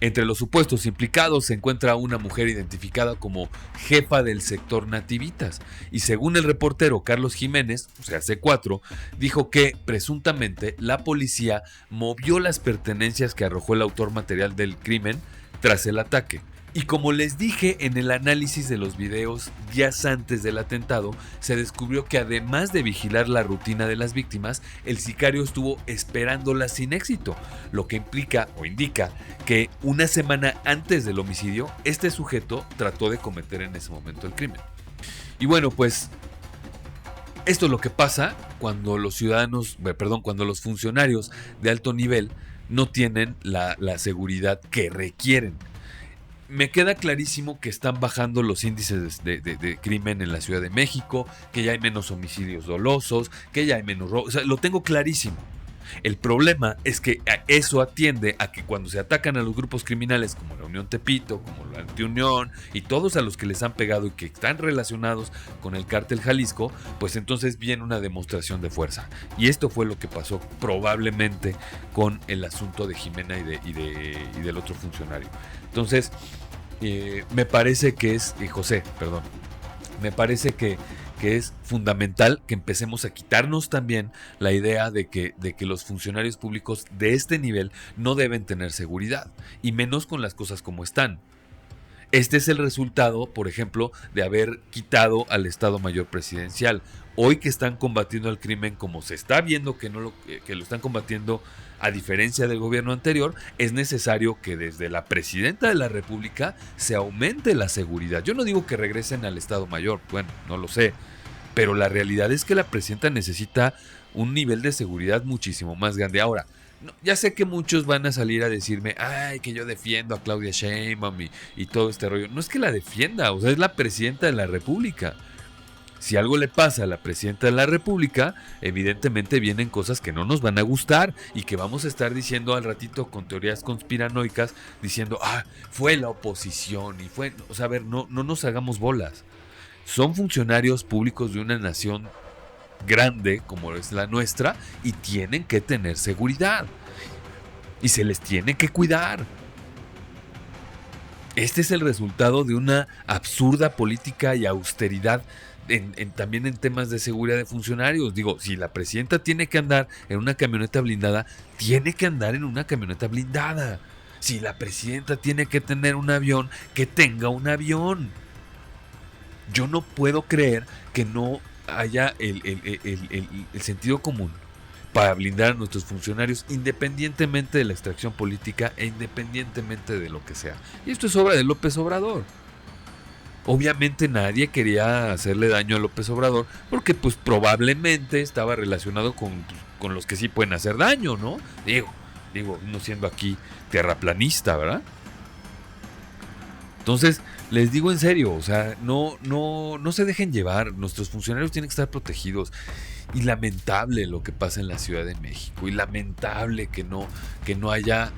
[SPEAKER 2] Entre los supuestos implicados se encuentra una mujer identificada como jefa del sector Nativitas y según el reportero Carlos Jiménez, o sea C4, dijo que presuntamente la policía movió las pertenencias que arrojó el autor material del crimen tras el ataque. Y como les dije en el análisis de los videos días antes del atentado, se descubrió que además de vigilar la rutina de las víctimas, el sicario estuvo esperándolas sin éxito, lo que implica o indica que una semana antes del homicidio, este sujeto trató de cometer en ese momento el crimen. Y bueno, pues esto es lo que pasa cuando los funcionarios de alto nivel no tienen la seguridad que requieren. Me queda clarísimo que están bajando los índices de crimen en la Ciudad de México, que ya hay menos homicidios dolosos, que ya hay menos robos. O sea, lo tengo clarísimo. El problema es que eso atiende a que cuando se atacan a los grupos criminales como la Unión Tepito, como la Antiunión y todos a los que les han pegado y que están relacionados con el Cártel Jalisco, pues entonces viene una demostración de fuerza. Y esto fue lo que pasó probablemente con el asunto de Jimena y del otro funcionario. Entonces, me parece que es, me parece que es fundamental que empecemos a quitarnos también la idea de que los funcionarios públicos de este nivel no deben tener seguridad, y menos con las cosas como están. Este es el resultado, por ejemplo, de haber quitado al Estado Mayor Presidencial. Hoy que están combatiendo el crimen como se está viendo que lo están combatiendo a diferencia del gobierno anterior, es necesario que desde la Presidenta de la República se aumente la seguridad. Yo no digo que regresen al Estado Mayor, bueno, no lo sé, pero la realidad es que la Presidenta necesita un nivel de seguridad muchísimo más grande. Ahora, ya sé que muchos van a salir a decirme, ay, que yo defiendo a Claudia Sheinbaum y todo este rollo. No es que la defienda, o sea, es la Presidenta de la República. Si algo le pasa a la Presidenta de la República, evidentemente vienen cosas que no nos van a gustar y que vamos a estar diciendo al ratito con teorías conspiranoicas, diciendo, fue la oposición y fue... O sea, a ver, no nos hagamos bolas. Son funcionarios públicos de una nación grande como es la nuestra y tienen que tener seguridad y se les tiene que cuidar. Este es el resultado de una absurda política y austeridad también en temas de seguridad de funcionarios. Digo, si la Presidenta tiene que andar en una camioneta blindada, tiene que andar en una camioneta blindada. Si la Presidenta tiene que tener un avión, que tenga un avión. Yo no puedo creer que no haya el sentido común para blindar a nuestros funcionarios independientemente de la extracción política e independientemente de lo que sea. Y esto es obra de López Obrador. Obviamente nadie quería hacerle daño a López Obrador porque pues probablemente estaba relacionado con los que sí pueden hacer daño, ¿no? Digo, no siendo aquí terraplanista, ¿verdad? Entonces, les digo en serio, o sea, no se dejen llevar, nuestros funcionarios tienen que estar protegidos. Y lamentable lo que pasa en la Ciudad de México, y lamentable que no haya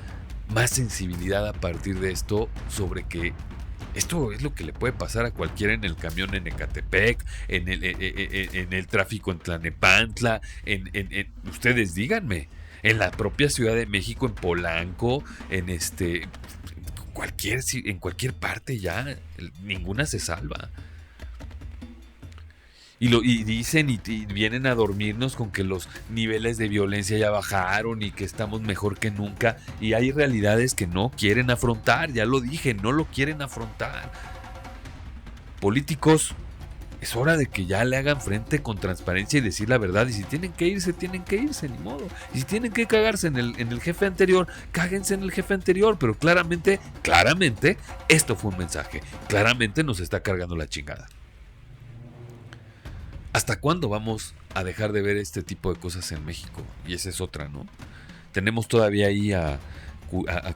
[SPEAKER 2] más sensibilidad a partir de esto sobre que esto es lo que le puede pasar a cualquiera en el camión en Ecatepec, en el tráfico en Tlalnepantla, ustedes díganme, en la propia Ciudad de México, en Polanco, en cualquier parte ya, ninguna se salva. Y dicen y vienen a dormirnos con que los niveles de violencia ya bajaron y que estamos mejor que nunca. Y hay realidades que no quieren afrontar, ya lo dije, no lo quieren afrontar. Políticos, es hora de que ya le hagan frente con transparencia y decir la verdad. Y si tienen que irse, ni modo. Y si tienen que cagarse en el jefe anterior, cáguense en el jefe anterior. Pero claramente, esto fue un mensaje. Claramente nos está cargando la chingada. ¿Hasta cuándo vamos a dejar de ver este tipo de cosas en México? Y esa es otra, ¿no? Tenemos todavía ahí a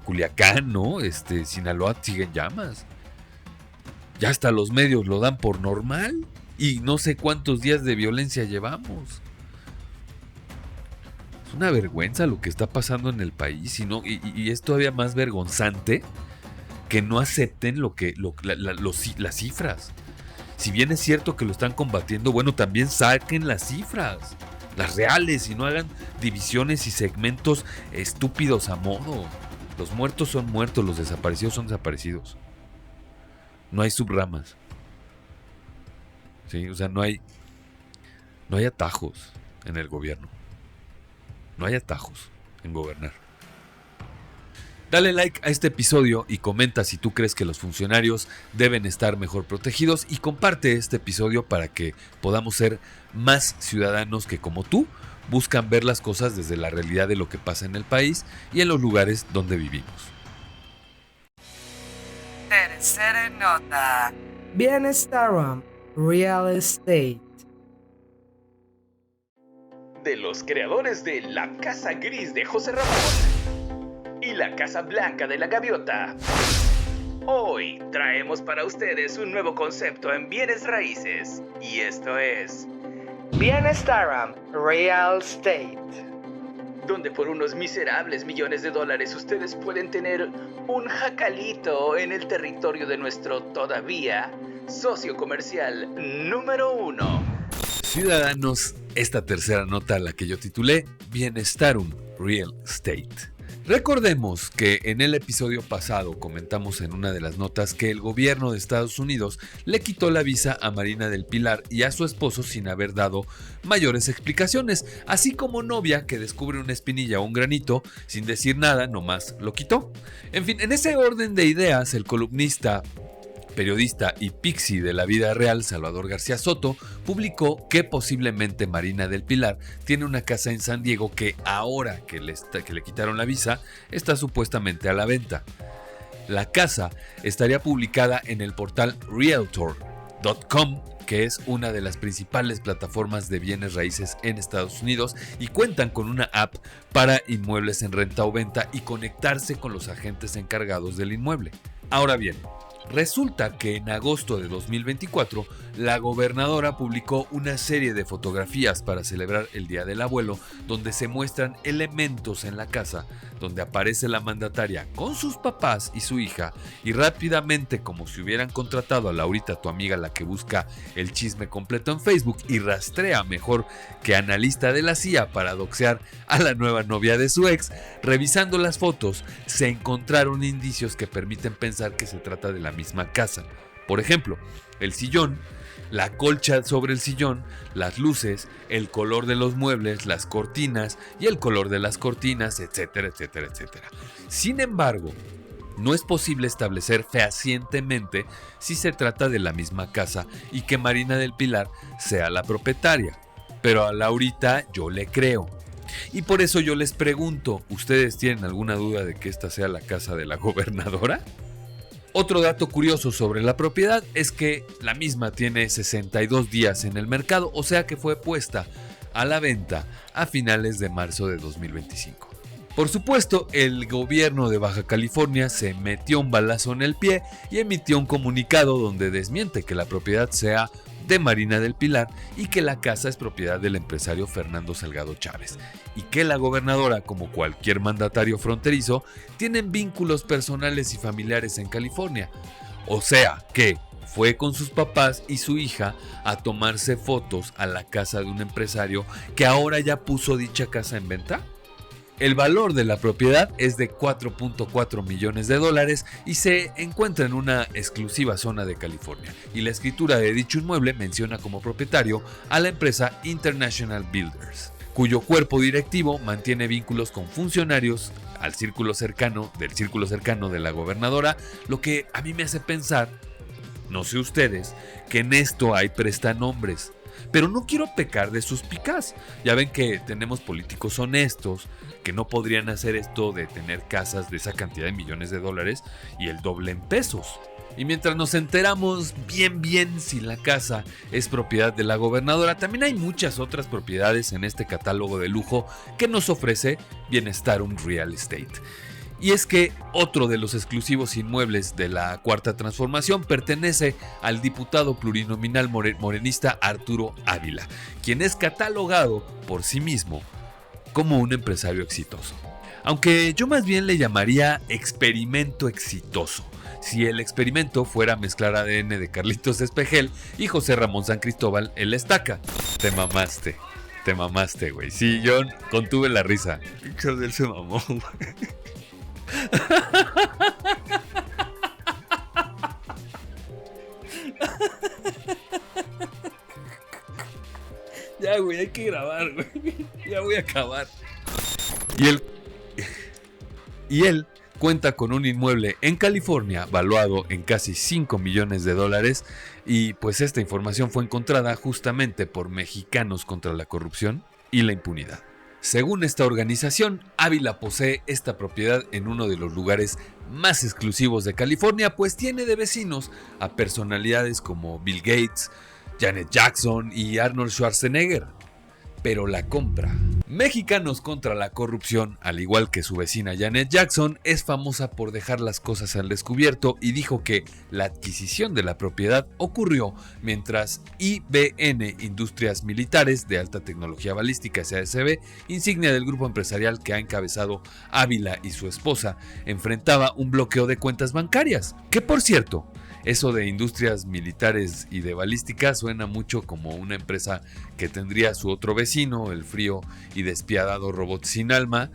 [SPEAKER 2] Culiacán, ¿no? Sinaloa sigue en llamas. Ya hasta los medios lo dan por normal. Y no sé cuántos días de violencia llevamos. Es una vergüenza lo que está pasando en el país. Y es todavía más vergonzante que no acepten las cifras. Si bien es cierto que lo están combatiendo, bueno, también saquen las cifras, las reales, y no hagan divisiones y segmentos estúpidos a modo. Los muertos son muertos, los desaparecidos son desaparecidos. No hay subramas. ¿Sí? O sea, no hay atajos en el gobierno. No hay atajos en gobernar. Dale like a este episodio y comenta si tú crees que los funcionarios deben estar mejor protegidos, y comparte este episodio para que podamos ser más ciudadanos que, como tú, buscan ver las cosas desde la realidad de lo que pasa en el país y en los lugares donde vivimos.
[SPEAKER 3] Tercera nota. Bienestarum Real Estate.
[SPEAKER 9] De los creadores de La Casa Gris de José Ramón y La Casa Blanca de la Gaviota, hoy traemos para ustedes un nuevo concepto en bienes raíces, y esto es
[SPEAKER 3] Bienestarum Real Estate,
[SPEAKER 9] donde por unos miserables millones de dólares ustedes pueden tener un jacalito en el territorio de nuestro todavía socio comercial número 1.
[SPEAKER 2] Ciudadanos, esta tercera nota, la que yo titulé Bienestarum Real Estate. Recordemos que en el episodio pasado comentamos en una de las notas que el gobierno de Estados Unidos le quitó la visa a Marina del Pilar y a su esposo sin haber dado mayores explicaciones, así como novia que descubre una espinilla o un granito sin decir nada, nomás lo quitó. En fin, en ese orden de ideas, el columnista, periodista y pixie de la vida real, Salvador García Soto, publicó que posiblemente Marina del Pilar tiene una casa en San Diego que ahora que le quitaron la visa está supuestamente a la venta. La casa estaría publicada en el portal Realtor.com, que es una de las principales plataformas de bienes raíces en Estados Unidos, y cuentan con una app para inmuebles en renta o venta y conectarse con los agentes encargados del inmueble. Ahora bien, resulta que en agosto de 2024, la gobernadora publicó una serie de fotografías para celebrar el Día del Abuelo, donde se muestran elementos en la casa, donde aparece la mandataria con sus papás y su hija, y rápidamente, como si hubieran contratado a Laurita, tu amiga, la que busca el chisme completo en Facebook y rastrea mejor que analista de la CIA para doxear a la nueva novia de su ex, revisando las fotos, se encontraron indicios que permiten pensar que se trata de la misma casa. Por ejemplo, el sillón, la colcha sobre el sillón, las luces, el color de los muebles, las cortinas y el color de las cortinas, etcétera, etcétera, etcétera. Sin embargo, no es posible establecer fehacientemente si se trata de la misma casa y que Marina del Pilar sea la propietaria. Pero a Laurita yo le creo. Y por eso yo les pregunto, ¿ustedes tienen alguna duda de que esta sea la casa de la gobernadora? Otro dato curioso sobre la propiedad es que la misma tiene 62 días en el mercado, o sea que fue puesta a la venta a finales de marzo de 2025. Por supuesto, el gobierno de Baja California se metió un balazo en el pie y emitió un comunicado donde desmiente que la propiedad sea de Marina del Pilar y que la casa es propiedad del empresario Fernando Salgado Chávez, y que la gobernadora, como cualquier mandatario fronterizo, tienen vínculos personales y familiares en California. O sea que fue con sus papás y su hija a tomarse fotos a la casa de un empresario que ahora ya puso dicha casa en venta. El valor de la propiedad es de 4.4 millones de dólares y se encuentra en una exclusiva zona de California. Y la escritura de dicho inmueble menciona como propietario a la empresa International Builders, cuyo cuerpo directivo mantiene vínculos con funcionarios del círculo cercano de la gobernadora, lo que a mí me hace pensar, no sé ustedes, que en esto hay prestanombres. Pero no quiero pecar de suspicaz. Ya ven que tenemos políticos honestos que no podrían hacer esto de tener casas de esa cantidad de millones de dólares y el doble en pesos. Y mientras nos enteramos bien si la casa es propiedad de la gobernadora, también hay muchas otras propiedades en este catálogo de lujo que nos ofrece Bienestarum Real Estate. Y es que otro de los exclusivos inmuebles de la Cuarta Transformación pertenece al diputado plurinominal morenista Arturo Ávila, quien es catalogado por sí mismo como un empresario exitoso. Aunque yo más bien le llamaría experimento exitoso, si el experimento fuera mezclar ADN de Carlitos Espejel y José Ramón San Cristóbal el Estaca. Te mamaste, güey. Sí, yo contuve la risa. Él se mamó, güey. Ya, güey, hay que grabar, güey. Ya voy a acabar. Y él cuenta con un inmueble en California valuado en casi 5 millones de dólares. Y pues esta información fue encontrada justamente por Mexicanos contra la Corrupción y la Impunidad. Según esta organización, Ávila posee esta propiedad en uno de los lugares más exclusivos de California, pues tiene de vecinos a personalidades como Bill Gates, Janet Jackson y Arnold Schwarzenegger. Pero la compra. Mexicanos contra la Corrupción, al igual que su vecina Janet Jackson, es famosa por dejar las cosas al descubierto y dijo que la adquisición de la propiedad ocurrió mientras IBM Industrias Militares de Alta Tecnología Balística SASB, insignia del grupo empresarial que ha encabezado Ávila y su esposa, enfrentaba un bloqueo de cuentas bancarias. Que por cierto, eso de industrias militares y de balística suena mucho como una empresa que tendría su otro vecino, el frío y despiadado robot sin alma,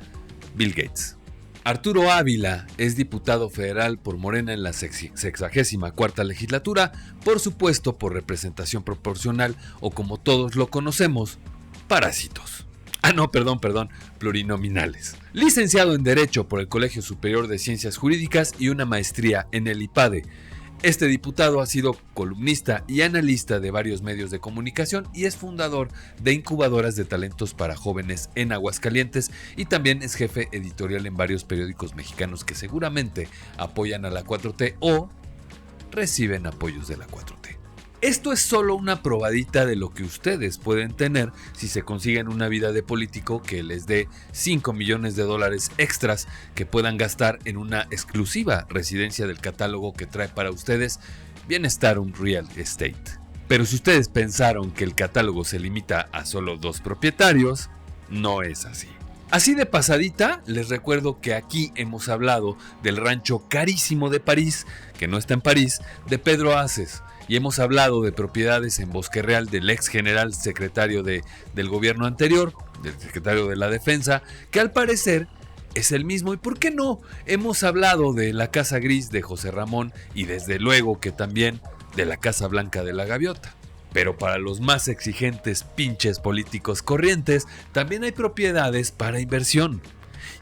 [SPEAKER 2] Bill Gates. Arturo Ávila es diputado federal por Morena en la 64ª legislatura, por supuesto por representación proporcional o como todos lo conocemos, parásitos. Plurinominales. Licenciado en Derecho por el Colegio Superior de Ciencias Jurídicas y una maestría en el IPADE. Este diputado ha sido columnista y analista de varios medios de comunicación y es fundador de incubadoras de talentos para jóvenes en Aguascalientes y también es jefe editorial en varios periódicos mexicanos que seguramente apoyan a la 4T o reciben apoyos de la 4T. Esto es solo una probadita de lo que ustedes pueden tener si se consiguen una vida de político que les dé 5 millones de dólares extras que puedan gastar en una exclusiva residencia del catálogo que trae para ustedes Bienestarum Real Estate. Pero si ustedes pensaron que el catálogo se limita a solo 2 propietarios, no es así. Así de pasadita, les recuerdo que aquí hemos hablado del rancho carísimo de París, que no está en París, de Pedro Aces. Y hemos hablado de propiedades en Bosque Real del ex general secretario del gobierno anterior, del secretario de la Defensa, que al parecer es el mismo. ¿Y por qué no? Hemos hablado de la Casa Gris de José Ramón y desde luego que también de la Casa Blanca de la Gaviota. Pero para los más exigentes pinches políticos corrientes, también hay propiedades para inversión.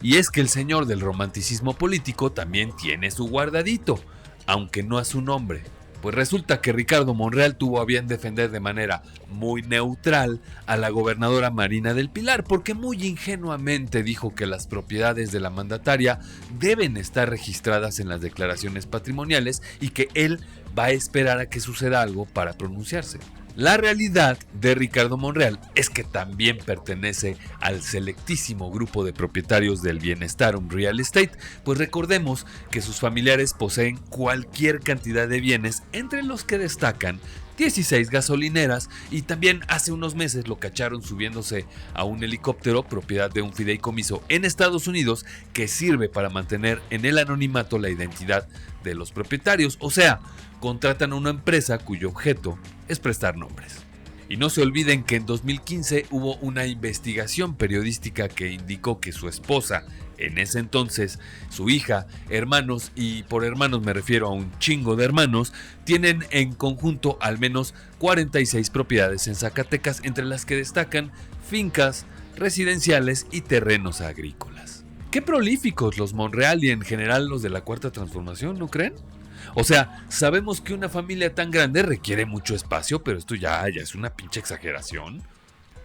[SPEAKER 2] Y es que el señor del romanticismo político también tiene su guardadito, aunque no a su nombre. Pues resulta que Ricardo Monreal tuvo a bien defender de manera muy neutral a la gobernadora Marina del Pilar, porque muy ingenuamente dijo que las propiedades de la mandataria deben estar registradas en las declaraciones patrimoniales y que él va a esperar a que suceda algo para pronunciarse. La realidad de Ricardo Monreal es que también pertenece al selectísimo grupo de propietarios del Bienestarum Real Estate, pues recordemos que sus familiares poseen cualquier cantidad de bienes, entre los que destacan 16 gasolineras y también hace unos meses lo cacharon subiéndose a un helicóptero propiedad de un fideicomiso en Estados Unidos que sirve para mantener en el anonimato la identidad de los propietarios, o sea, contratan a una empresa cuyo objeto es prestar nombres. Y no se olviden que en 2015 hubo una investigación periodística que indicó que su esposa, en ese entonces, su hija, hermanos, y por hermanos me refiero a un chingo de hermanos, tienen en conjunto al menos 46 propiedades en Zacatecas, entre las que destacan fincas, residenciales y terrenos agrícolas. Qué prolíficos los Monreal y en general los de la Cuarta Transformación, ¿no creen? O sea, sabemos que una familia tan grande requiere mucho espacio, pero esto ya es una pinche exageración.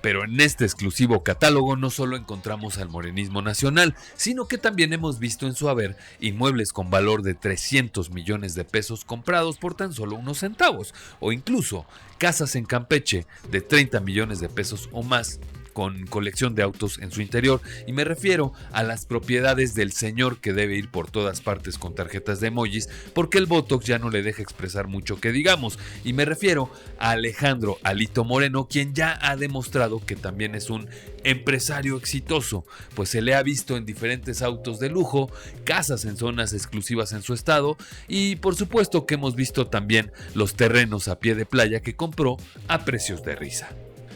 [SPEAKER 2] Pero en este exclusivo catálogo no solo encontramos al morenismo nacional, sino que también hemos visto en su haber inmuebles con valor de 300 millones de pesos comprados por tan solo unos centavos, o incluso casas en Campeche de 30 millones de pesos o más, con colección de autos en su interior, y me refiero a las propiedades del señor que debe ir por todas partes con tarjetas de emojis porque el Botox ya no le deja expresar mucho que digamos, y me refiero a Alejandro Alito Moreno, quien ya ha demostrado que también es un empresario exitoso, pues se le ha visto en diferentes autos de lujo, casas en zonas exclusivas en su estado, y por supuesto que hemos visto también los terrenos a pie de playa que compró a precios de risa.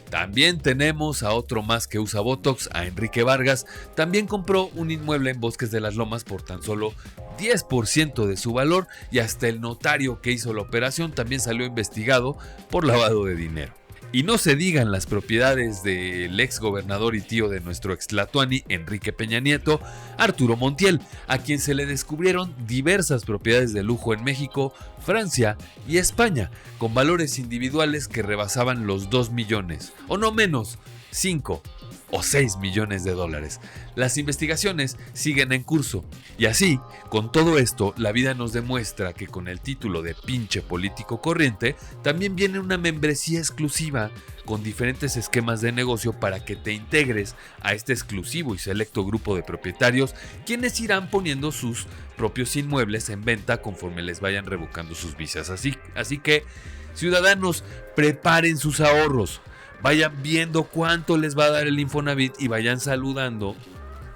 [SPEAKER 2] También tenemos a otro más que usa Botox, a Enrique Vargas. También compró un inmueble en Bosques de las Lomas por tan solo 10% de su valor, y hasta el notario que hizo la operación también salió investigado por lavado de dinero. Y no se digan las propiedades del ex gobernador y tío de nuestro ex tlatoani, Enrique Peña Nieto, Arturo Montiel, a quien se le descubrieron diversas propiedades de lujo en México, Francia y España, con valores individuales que rebasaban los 2 millones, o no menos, 5 o 6 millones de dólares. Las investigaciones siguen en curso, y así, con todo esto, la vida nos demuestra que con el título de pinche político corriente, también viene una membresía exclusiva con diferentes esquemas de negocio para que te integres a este exclusivo y selecto grupo de propietarios, quienes irán poniendo sus propios inmuebles en venta conforme les vayan revocando sus visas. Así que, ciudadanos, preparen sus ahorros. Vayan viendo cuánto les va a dar el Infonavit y vayan saludando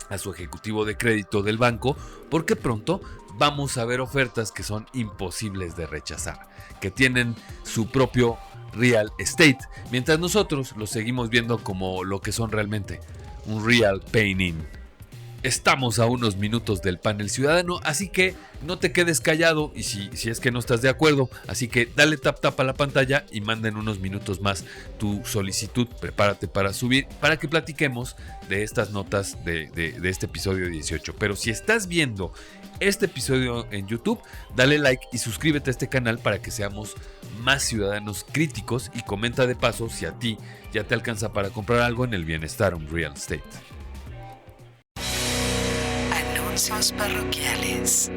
[SPEAKER 2] a su ejecutivo de crédito del banco, porque pronto vamos a ver ofertas que son imposibles de rechazar, que tienen su propio real estate, mientras nosotros los seguimos viendo como lo que son realmente, un real painting. Estamos a unos minutos del panel ciudadano, así que no te quedes callado, y si es que no estás de acuerdo, así que dale tap a la pantalla y manda en unos minutos más tu solicitud, prepárate para subir, para que platiquemos de estas notas de este episodio 18. Pero si estás viendo este episodio en YouTube, dale like y suscríbete a este canal para que seamos más ciudadanos críticos, y comenta de paso si a ti ya te alcanza para comprar algo en el Bienestar on Real Estate.
[SPEAKER 10] Anuncios parroquiales.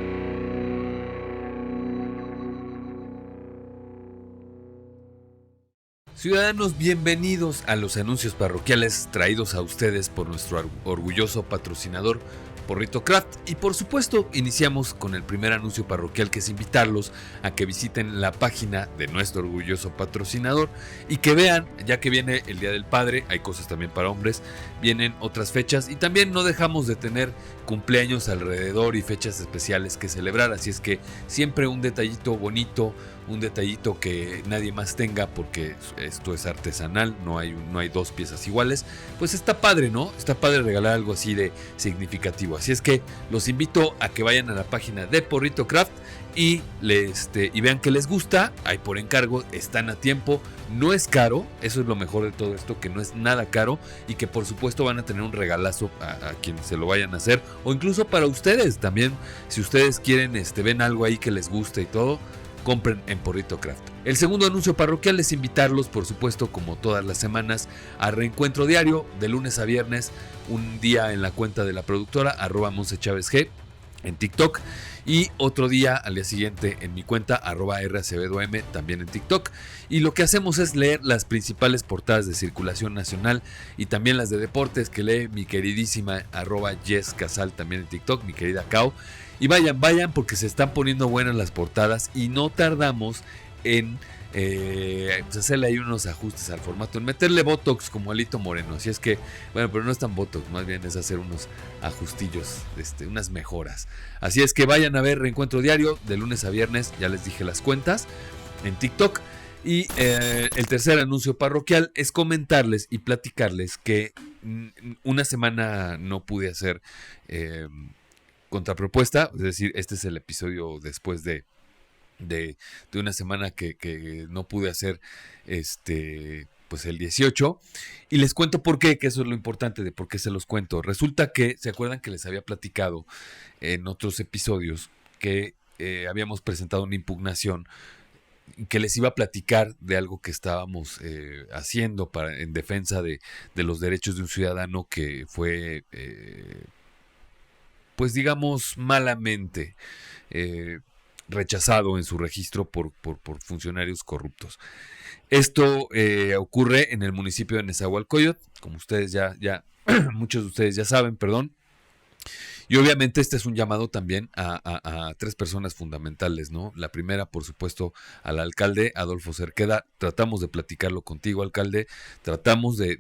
[SPEAKER 2] Ciudadanos, bienvenidos a los anuncios parroquiales traídos a ustedes por nuestro orgulloso patrocinador Porrito Craft, y por supuesto iniciamos con el primer anuncio parroquial, que es invitarlos a que visiten la página de nuestro orgulloso patrocinador y que vean, ya que viene el Día del Padre, hay cosas también para hombres, vienen otras fechas y también no dejamos de tener cumpleaños alrededor y fechas especiales que celebrar, así es que siempre un detallito bonito, un detallito que nadie más tenga, porque esto es artesanal, no hay dos piezas iguales, pues está padre, ¿no? Está padre regalar algo así de significativo. Así es que los invito a que vayan a la página de Porrito Craft y vean que les gusta. Hay por encargo, están a tiempo, no es caro, eso es lo mejor de todo esto, que no es nada caro, y que por supuesto van a tener un regalazo a quienes se lo vayan a hacer, o incluso para ustedes también, si ustedes quieren, ven algo ahí que les guste y todo, compren en Porrito Craft. El segundo anuncio parroquial es invitarlos, por supuesto, como todas las semanas, a Reencuentro Diario, de lunes a viernes, un día en la cuenta de la productora, @MonseChavesG, en TikTok, y otro día al día siguiente en mi cuenta, @RAcevedom, también en TikTok. Y lo que hacemos es leer las principales portadas de circulación nacional y también las de deportes que lee mi queridísima @YesCasal, también en TikTok, mi querida Kao. Y vayan porque se están poniendo buenas las portadas y no tardamos en hacerle ahí unos ajustes al formato, en meterle Botox como Alito Moreno. Así es que, bueno, pero no es tan Botox, más bien es hacer unos ajustillos, unas mejoras. Así es que vayan a ver Reencuentro Diario de lunes a viernes, ya les dije las cuentas, en TikTok. Y el tercer anuncio parroquial es comentarles y platicarles que una semana no pude hacer contrapropuesta, es decir, este es el episodio después de una semana que no pude hacer pues el 18, y les cuento por qué, que eso es lo importante de por qué se los cuento. Resulta que, ¿se acuerdan que les había platicado en otros episodios que habíamos presentado una impugnación que les iba a platicar de algo que estábamos haciendo en defensa de los derechos de un ciudadano que fue, pues digamos, malamente rechazado en su registro por funcionarios corruptos? Esto ocurre en el municipio de Nezahualcóyotl, como ustedes ya muchos de ustedes ya saben, perdón. Y obviamente este es un llamado también a tres personas fundamentales, ¿no? La primera, por supuesto, al alcalde Adolfo Cerqueda. Tratamos de platicarlo contigo, alcalde. Tratamos de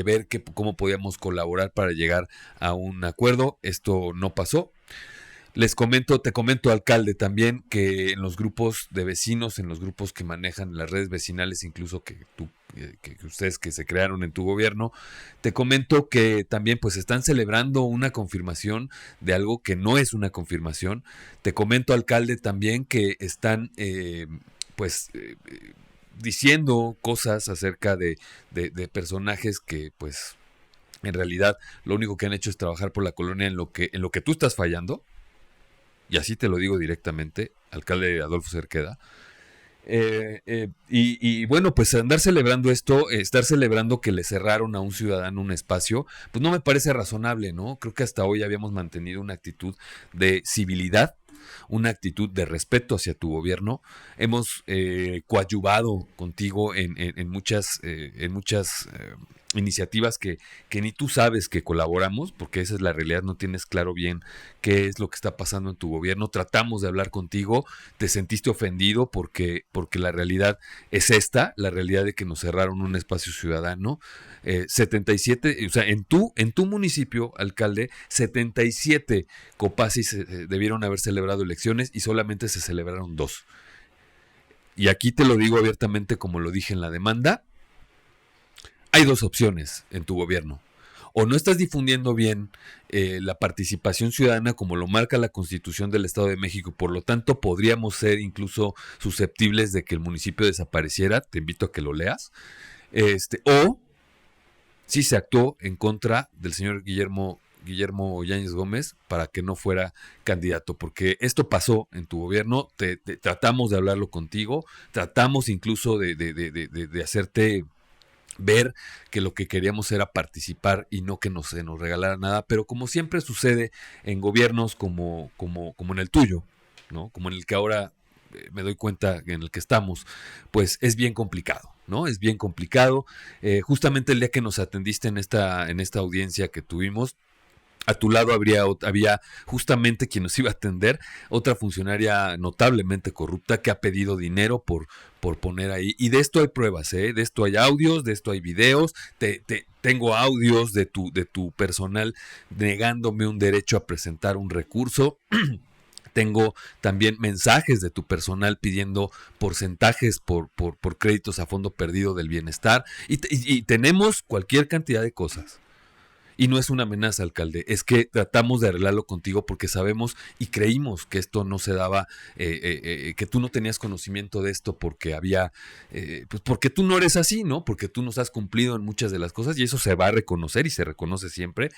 [SPEAKER 2] ver cómo podíamos colaborar para llegar a un acuerdo. Esto no pasó. Te comento, alcalde, también que en los grupos de vecinos, en los grupos que manejan las redes vecinales, incluso que ustedes que se crearon en tu gobierno, te comento que también pues están celebrando una confirmación de algo que no es una confirmación. Te comento, alcalde, también que están diciendo cosas acerca de personajes que pues en realidad lo único que han hecho es trabajar por la colonia en lo que tú estás fallando. Y así te lo digo directamente, alcalde Adolfo Cerqueda. Y bueno, pues andar celebrando esto, estar celebrando que le cerraron a un ciudadano un espacio, pues no me parece razonable, ¿no? Creo que hasta hoy habíamos mantenido una actitud de civilidad, una actitud de respeto hacia tu gobierno. Hemos coadyuvado contigo en muchas iniciativas que ni tú sabes que colaboramos, porque esa es la realidad, no tienes claro bien qué es lo que está pasando en tu gobierno. Tratamos de hablar contigo, te sentiste ofendido porque la realidad es esta, la realidad de que nos cerraron un espacio ciudadano. 77, o sea, en tu municipio, alcalde, 77 copacis debieron haber celebrado elecciones y solamente se celebraron 2. Y aquí te lo digo abiertamente, como lo dije en la demanda. Hay 2 opciones en tu gobierno. O no estás difundiendo bien la participación ciudadana como lo marca la Constitución del Estado de México, por lo tanto podríamos ser incluso susceptibles de que el municipio desapareciera. Te invito a que lo leas. O si se actuó en contra del señor Guillermo Yáñez Gómez para que no fuera candidato, porque esto pasó en tu gobierno. Tratamos de hablarlo contigo, tratamos incluso de hacerte ver que lo que queríamos era participar y no que se nos regalara nada, pero como siempre sucede en gobiernos como en el tuyo, ¿no? Como en el que ahora me doy cuenta en el que estamos, pues es bien complicado, ¿no? Es bien complicado. Justamente el día que nos atendiste en esta audiencia que tuvimos, a tu lado había justamente quien nos iba a atender, otra funcionaria notablemente corrupta que ha pedido dinero por poner ahí. Y de esto hay pruebas, ¿eh? De esto hay audios, de esto hay videos. Tengo audios de tu personal negándome un derecho a presentar un recurso. Tengo también mensajes de tu personal pidiendo porcentajes por créditos a fondo perdido del bienestar. Y tenemos cualquier cantidad de cosas. Y no es una amenaza, alcalde, es que tratamos de arreglarlo contigo porque sabemos y creímos que esto no se daba, que tú no tenías conocimiento de esto porque había, pues porque tú no eres así, ¿no? Porque tú nos has cumplido en muchas de las cosas y eso se va a reconocer y se reconoce siempre,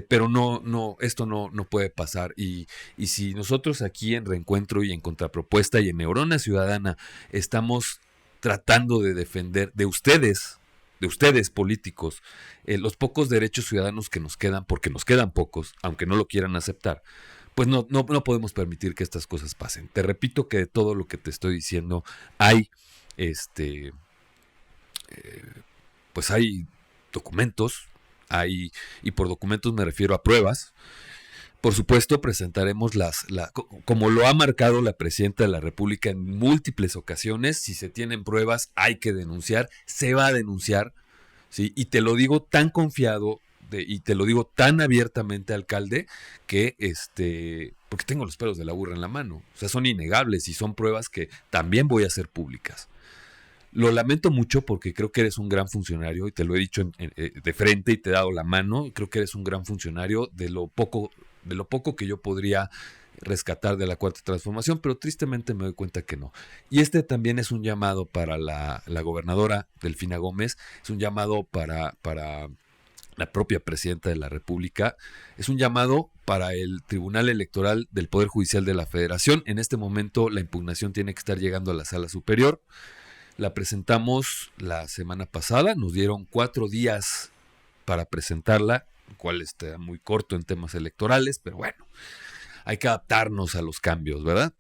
[SPEAKER 2] pero esto no puede pasar. Y si nosotros aquí en Reencuentro y en Contrapropuesta y en Neurona Ciudadana estamos tratando de defender de ustedes políticos, los pocos derechos ciudadanos que nos quedan, porque nos quedan pocos, aunque no lo quieran aceptar, pues no podemos permitir que estas cosas pasen. Te repito que de todo lo que te estoy diciendo hay, pues hay documentos, y por documentos me refiero a pruebas. Por supuesto, presentaremos como lo ha marcado la presidenta de la República en múltiples ocasiones. Si se tienen pruebas, hay que denunciar, se va a denunciar, ¿sí? Y te lo digo tan confiado y te lo digo tan abiertamente, alcalde, que porque tengo los pelos de la burra en la mano. O sea, son innegables y son pruebas que también voy a hacer públicas. Lo lamento mucho porque creo que eres un gran funcionario y te lo he dicho de frente y te he dado la mano. Creo que eres un gran funcionario de lo poco que yo podría rescatar de la Cuarta Transformación, pero tristemente me doy cuenta que no. Y también es un llamado para la gobernadora Delfina Gómez, es un llamado para la propia presidenta de la República, es un llamado para el Tribunal Electoral del Poder Judicial de la Federación. En este momento la impugnación tiene que estar llegando a la Sala Superior. La presentamos la semana pasada, nos dieron 4 días para presentarla, el cual está muy corto en temas electorales, pero bueno, hay que adaptarnos a los cambios, ¿verdad?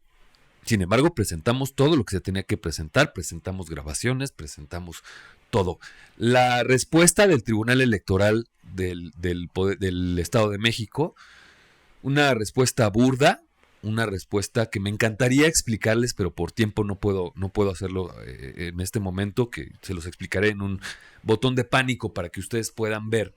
[SPEAKER 2] Sin embargo, presentamos todo lo que se tenía que presentar, presentamos grabaciones, presentamos todo. La respuesta del Tribunal Electoral del Estado de México, una respuesta burda, una respuesta que me encantaría explicarles, pero por tiempo no puedo hacerlo en este momento, que se los explicaré en un botón de pánico para que ustedes puedan ver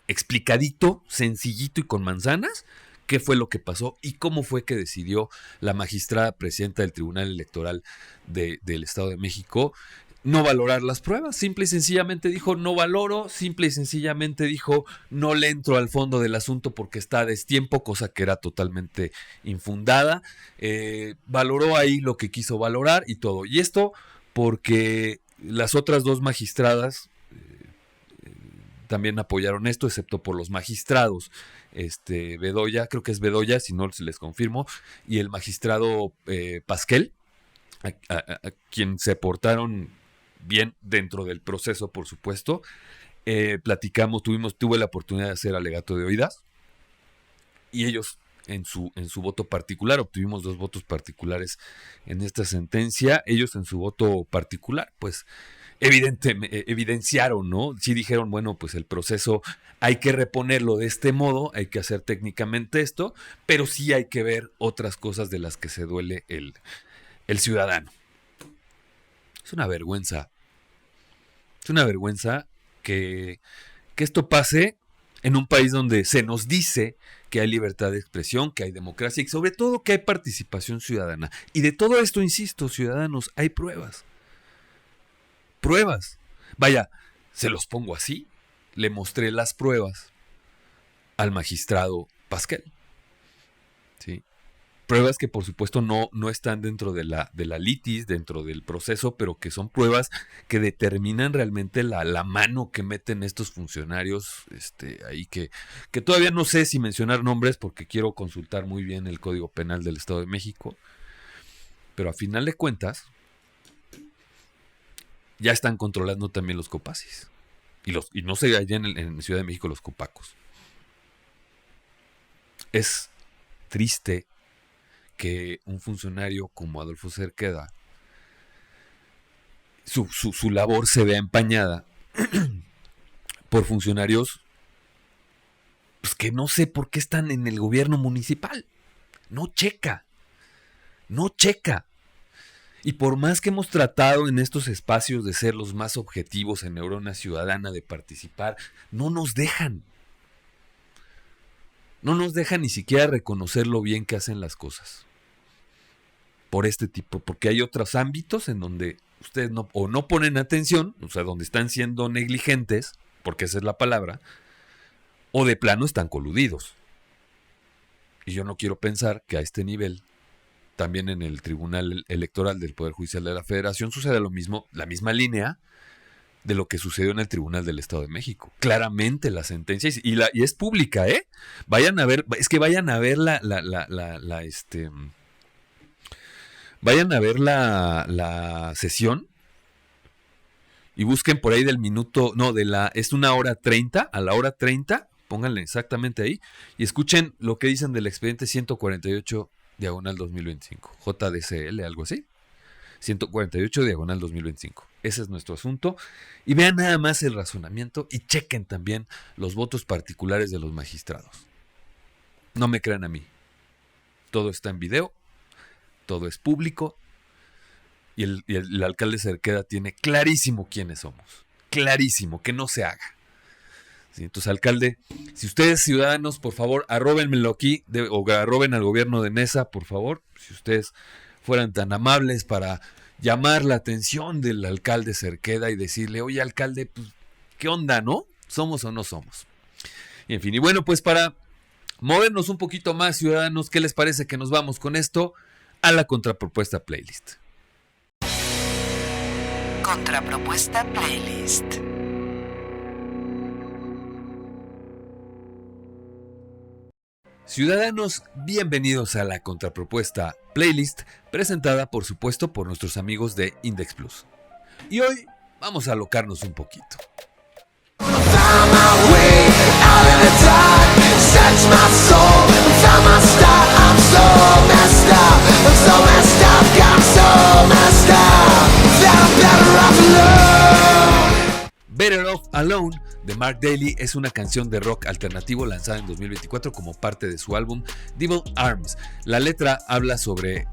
[SPEAKER 2] explicadito, sencillito y con manzanas qué fue lo que pasó y cómo fue que decidió la magistrada presidenta del Tribunal Electoral del Estado de México no valorar las pruebas. Simple y sencillamente dijo no valoro, simple y sencillamente dijo no le entro al fondo del asunto porque está a destiempo, cosa que era totalmente infundada. Valoró ahí lo que quiso valorar y todo. Y esto porque las otras 2 magistradas también apoyaron esto, excepto por los magistrados Bedoya, creo que es Bedoya, si no se les confirmo, y el magistrado Pasquel, a quien se portaron bien dentro del proceso, por supuesto. Platicamos, tuve la oportunidad de hacer alegato de oídas, y ellos en su voto particular, obtuvimos 2 votos particulares en esta sentencia. Ellos en su voto particular, pues evidenciaron, ¿no? Sí dijeron, bueno, pues el proceso hay que reponerlo de este modo, hay que hacer técnicamente esto, pero sí hay que ver otras cosas de las que se duele el ciudadano. Es una vergüenza. Es una vergüenza que esto pase en un país donde se nos dice que hay libertad de expresión, que hay democracia y sobre todo que hay participación ciudadana. Y de todo esto, insisto, ciudadanos, hay pruebas. Pruebas. Vaya, se los pongo así. Le mostré las pruebas al magistrado Pasquel. ¿Sí? Pruebas que por supuesto no están dentro de la litis, dentro del proceso, pero que son pruebas que determinan realmente la mano que meten estos funcionarios ahí que todavía no sé si mencionar nombres porque quiero consultar muy bien el Código Penal del Estado de México, pero a final de cuentas ya están controlando también los copacis y no sé allá en Ciudad de México los copacos. Es triste que un funcionario como Adolfo Cerqueda, su labor se vea empañada por funcionarios pues, que no sé por qué están en el gobierno municipal. No checa. Y por más que hemos tratado en estos espacios de ser los más objetivos en Neurona Ciudadana, de participar, no nos dejan. No nos dejan ni siquiera reconocer lo bien que hacen las cosas. Por este tipo, porque hay otros ámbitos en donde ustedes no ponen atención, o sea, donde están siendo negligentes, porque esa es la palabra, o de plano están coludidos. Y yo no quiero pensar que a este nivel, también en el Tribunal Electoral del Poder Judicial de la Federación, suceda lo mismo, la misma línea de lo que sucedió en el Tribunal del Estado de México. Claramente la sentencia, y es pública, ¿eh? Vayan a ver vayan a ver la sesión y busquen por ahí del minuto, es 1:30, a la hora 30, pónganle exactamente ahí, y escuchen lo que dicen del expediente 148/2025, JDCL, algo así, 148/2025. Ese es nuestro asunto. Y vean nada más el razonamiento y chequen también los votos particulares de los magistrados. No me crean a mí. Todo está en video, todo es público y el alcalde Cerqueda tiene clarísimo quiénes somos. Clarísimo, que no se haga. Sí, entonces, alcalde, si ustedes ciudadanos, por favor, arróbenmelo aquí, o arroben al gobierno de Nesa, por favor, si ustedes fueran tan amables para llamar la atención del alcalde Cerqueda y decirle, oye, alcalde, pues, ¿qué onda, no? ¿Somos o no somos? Y en fin, y bueno, pues para movernos un poquito más, ciudadanos, ¿qué les parece que nos vamos con esto a la contrapropuesta playlist?
[SPEAKER 10] Contrapropuesta playlist.
[SPEAKER 2] Ciudadanos, bienvenidos a la contrapropuesta playlist, presentada por supuesto por nuestros amigos de Index Plus. Y hoy vamos a alocarnos un poquito. Better Off Alone de Mark Daly es una canción de rock alternativo lanzada en 2024 como parte de su álbum Devil Arms. La letra habla sobre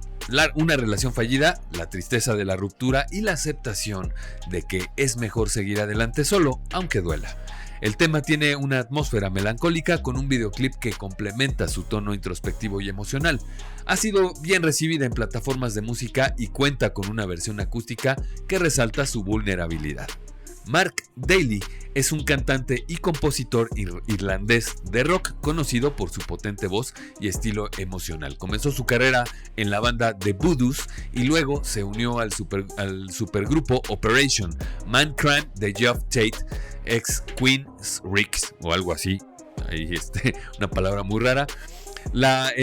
[SPEAKER 2] una relación fallida, la tristeza de la ruptura y la aceptación de que es mejor seguir adelante solo, aunque duela. El tema tiene una atmósfera melancólica con un videoclip que complementa su tono introspectivo y emocional. Ha sido bien recibida en plataformas de música y cuenta con una versión acústica que resalta su vulnerabilidad. Mark Daly es un cantante y compositor irlandés de rock conocido por su potente voz y estilo emocional. Comenzó su carrera en la banda The Voodoos y luego se unió al supergrupo Operation Man-Cran de Geoff Tate, ex Queen's Ricks o algo así. Ahí una palabra muy rara.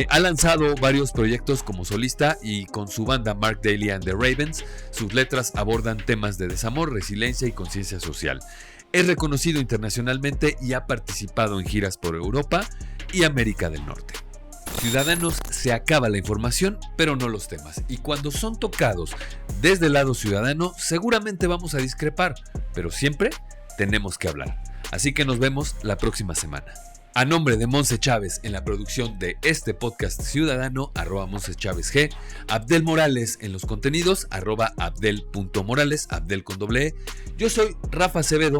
[SPEAKER 2] Ha lanzado varios proyectos como solista y con su banda Mark Daly and the Ravens. Sus letras abordan temas de desamor, resiliencia y conciencia social. Es reconocido internacionalmente y ha participado en giras por Europa y América del Norte. Ciudadanos, se acaba la información, pero no los temas. Y cuando son tocados desde el lado ciudadano, seguramente vamos a discrepar, pero siempre tenemos que hablar. Así que nos vemos la próxima semana. A nombre de Monse Chávez en la producción de este podcast ciudadano, @MonseChávez G, Abdel Morales en los contenidos, @Abdel.Morales, Abdel con doble E. Yo soy Rafa Acevedo,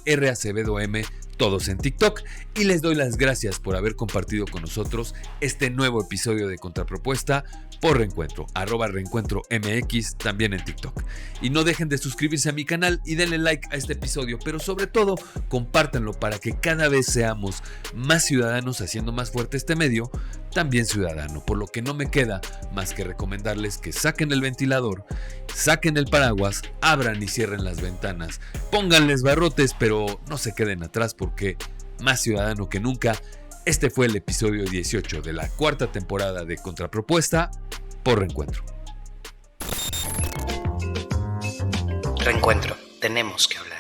[SPEAKER 2] @RAcevedoM, todos en TikTok, y les doy las gracias por haber compartido con nosotros este nuevo episodio de Contrapropuesta por Reencuentro, @ReencuentroMX, también en TikTok. Y no dejen de suscribirse a mi canal y denle like a este episodio, pero sobre todo compártanlo para que cada vez seamos más ciudadanos haciendo más fuerte este medio, también ciudadano, por lo que no me queda más que recomendarles que saquen el ventilador, saquen el paraguas, abran y cierren las ventanas, pónganles barrotes, pero no se queden atrás porque más ciudadano que nunca. Este fue el episodio 18 de la 4ª temporada de Contrapropuesta por Reencuentro.
[SPEAKER 1] Reencuentro, tenemos que hablar.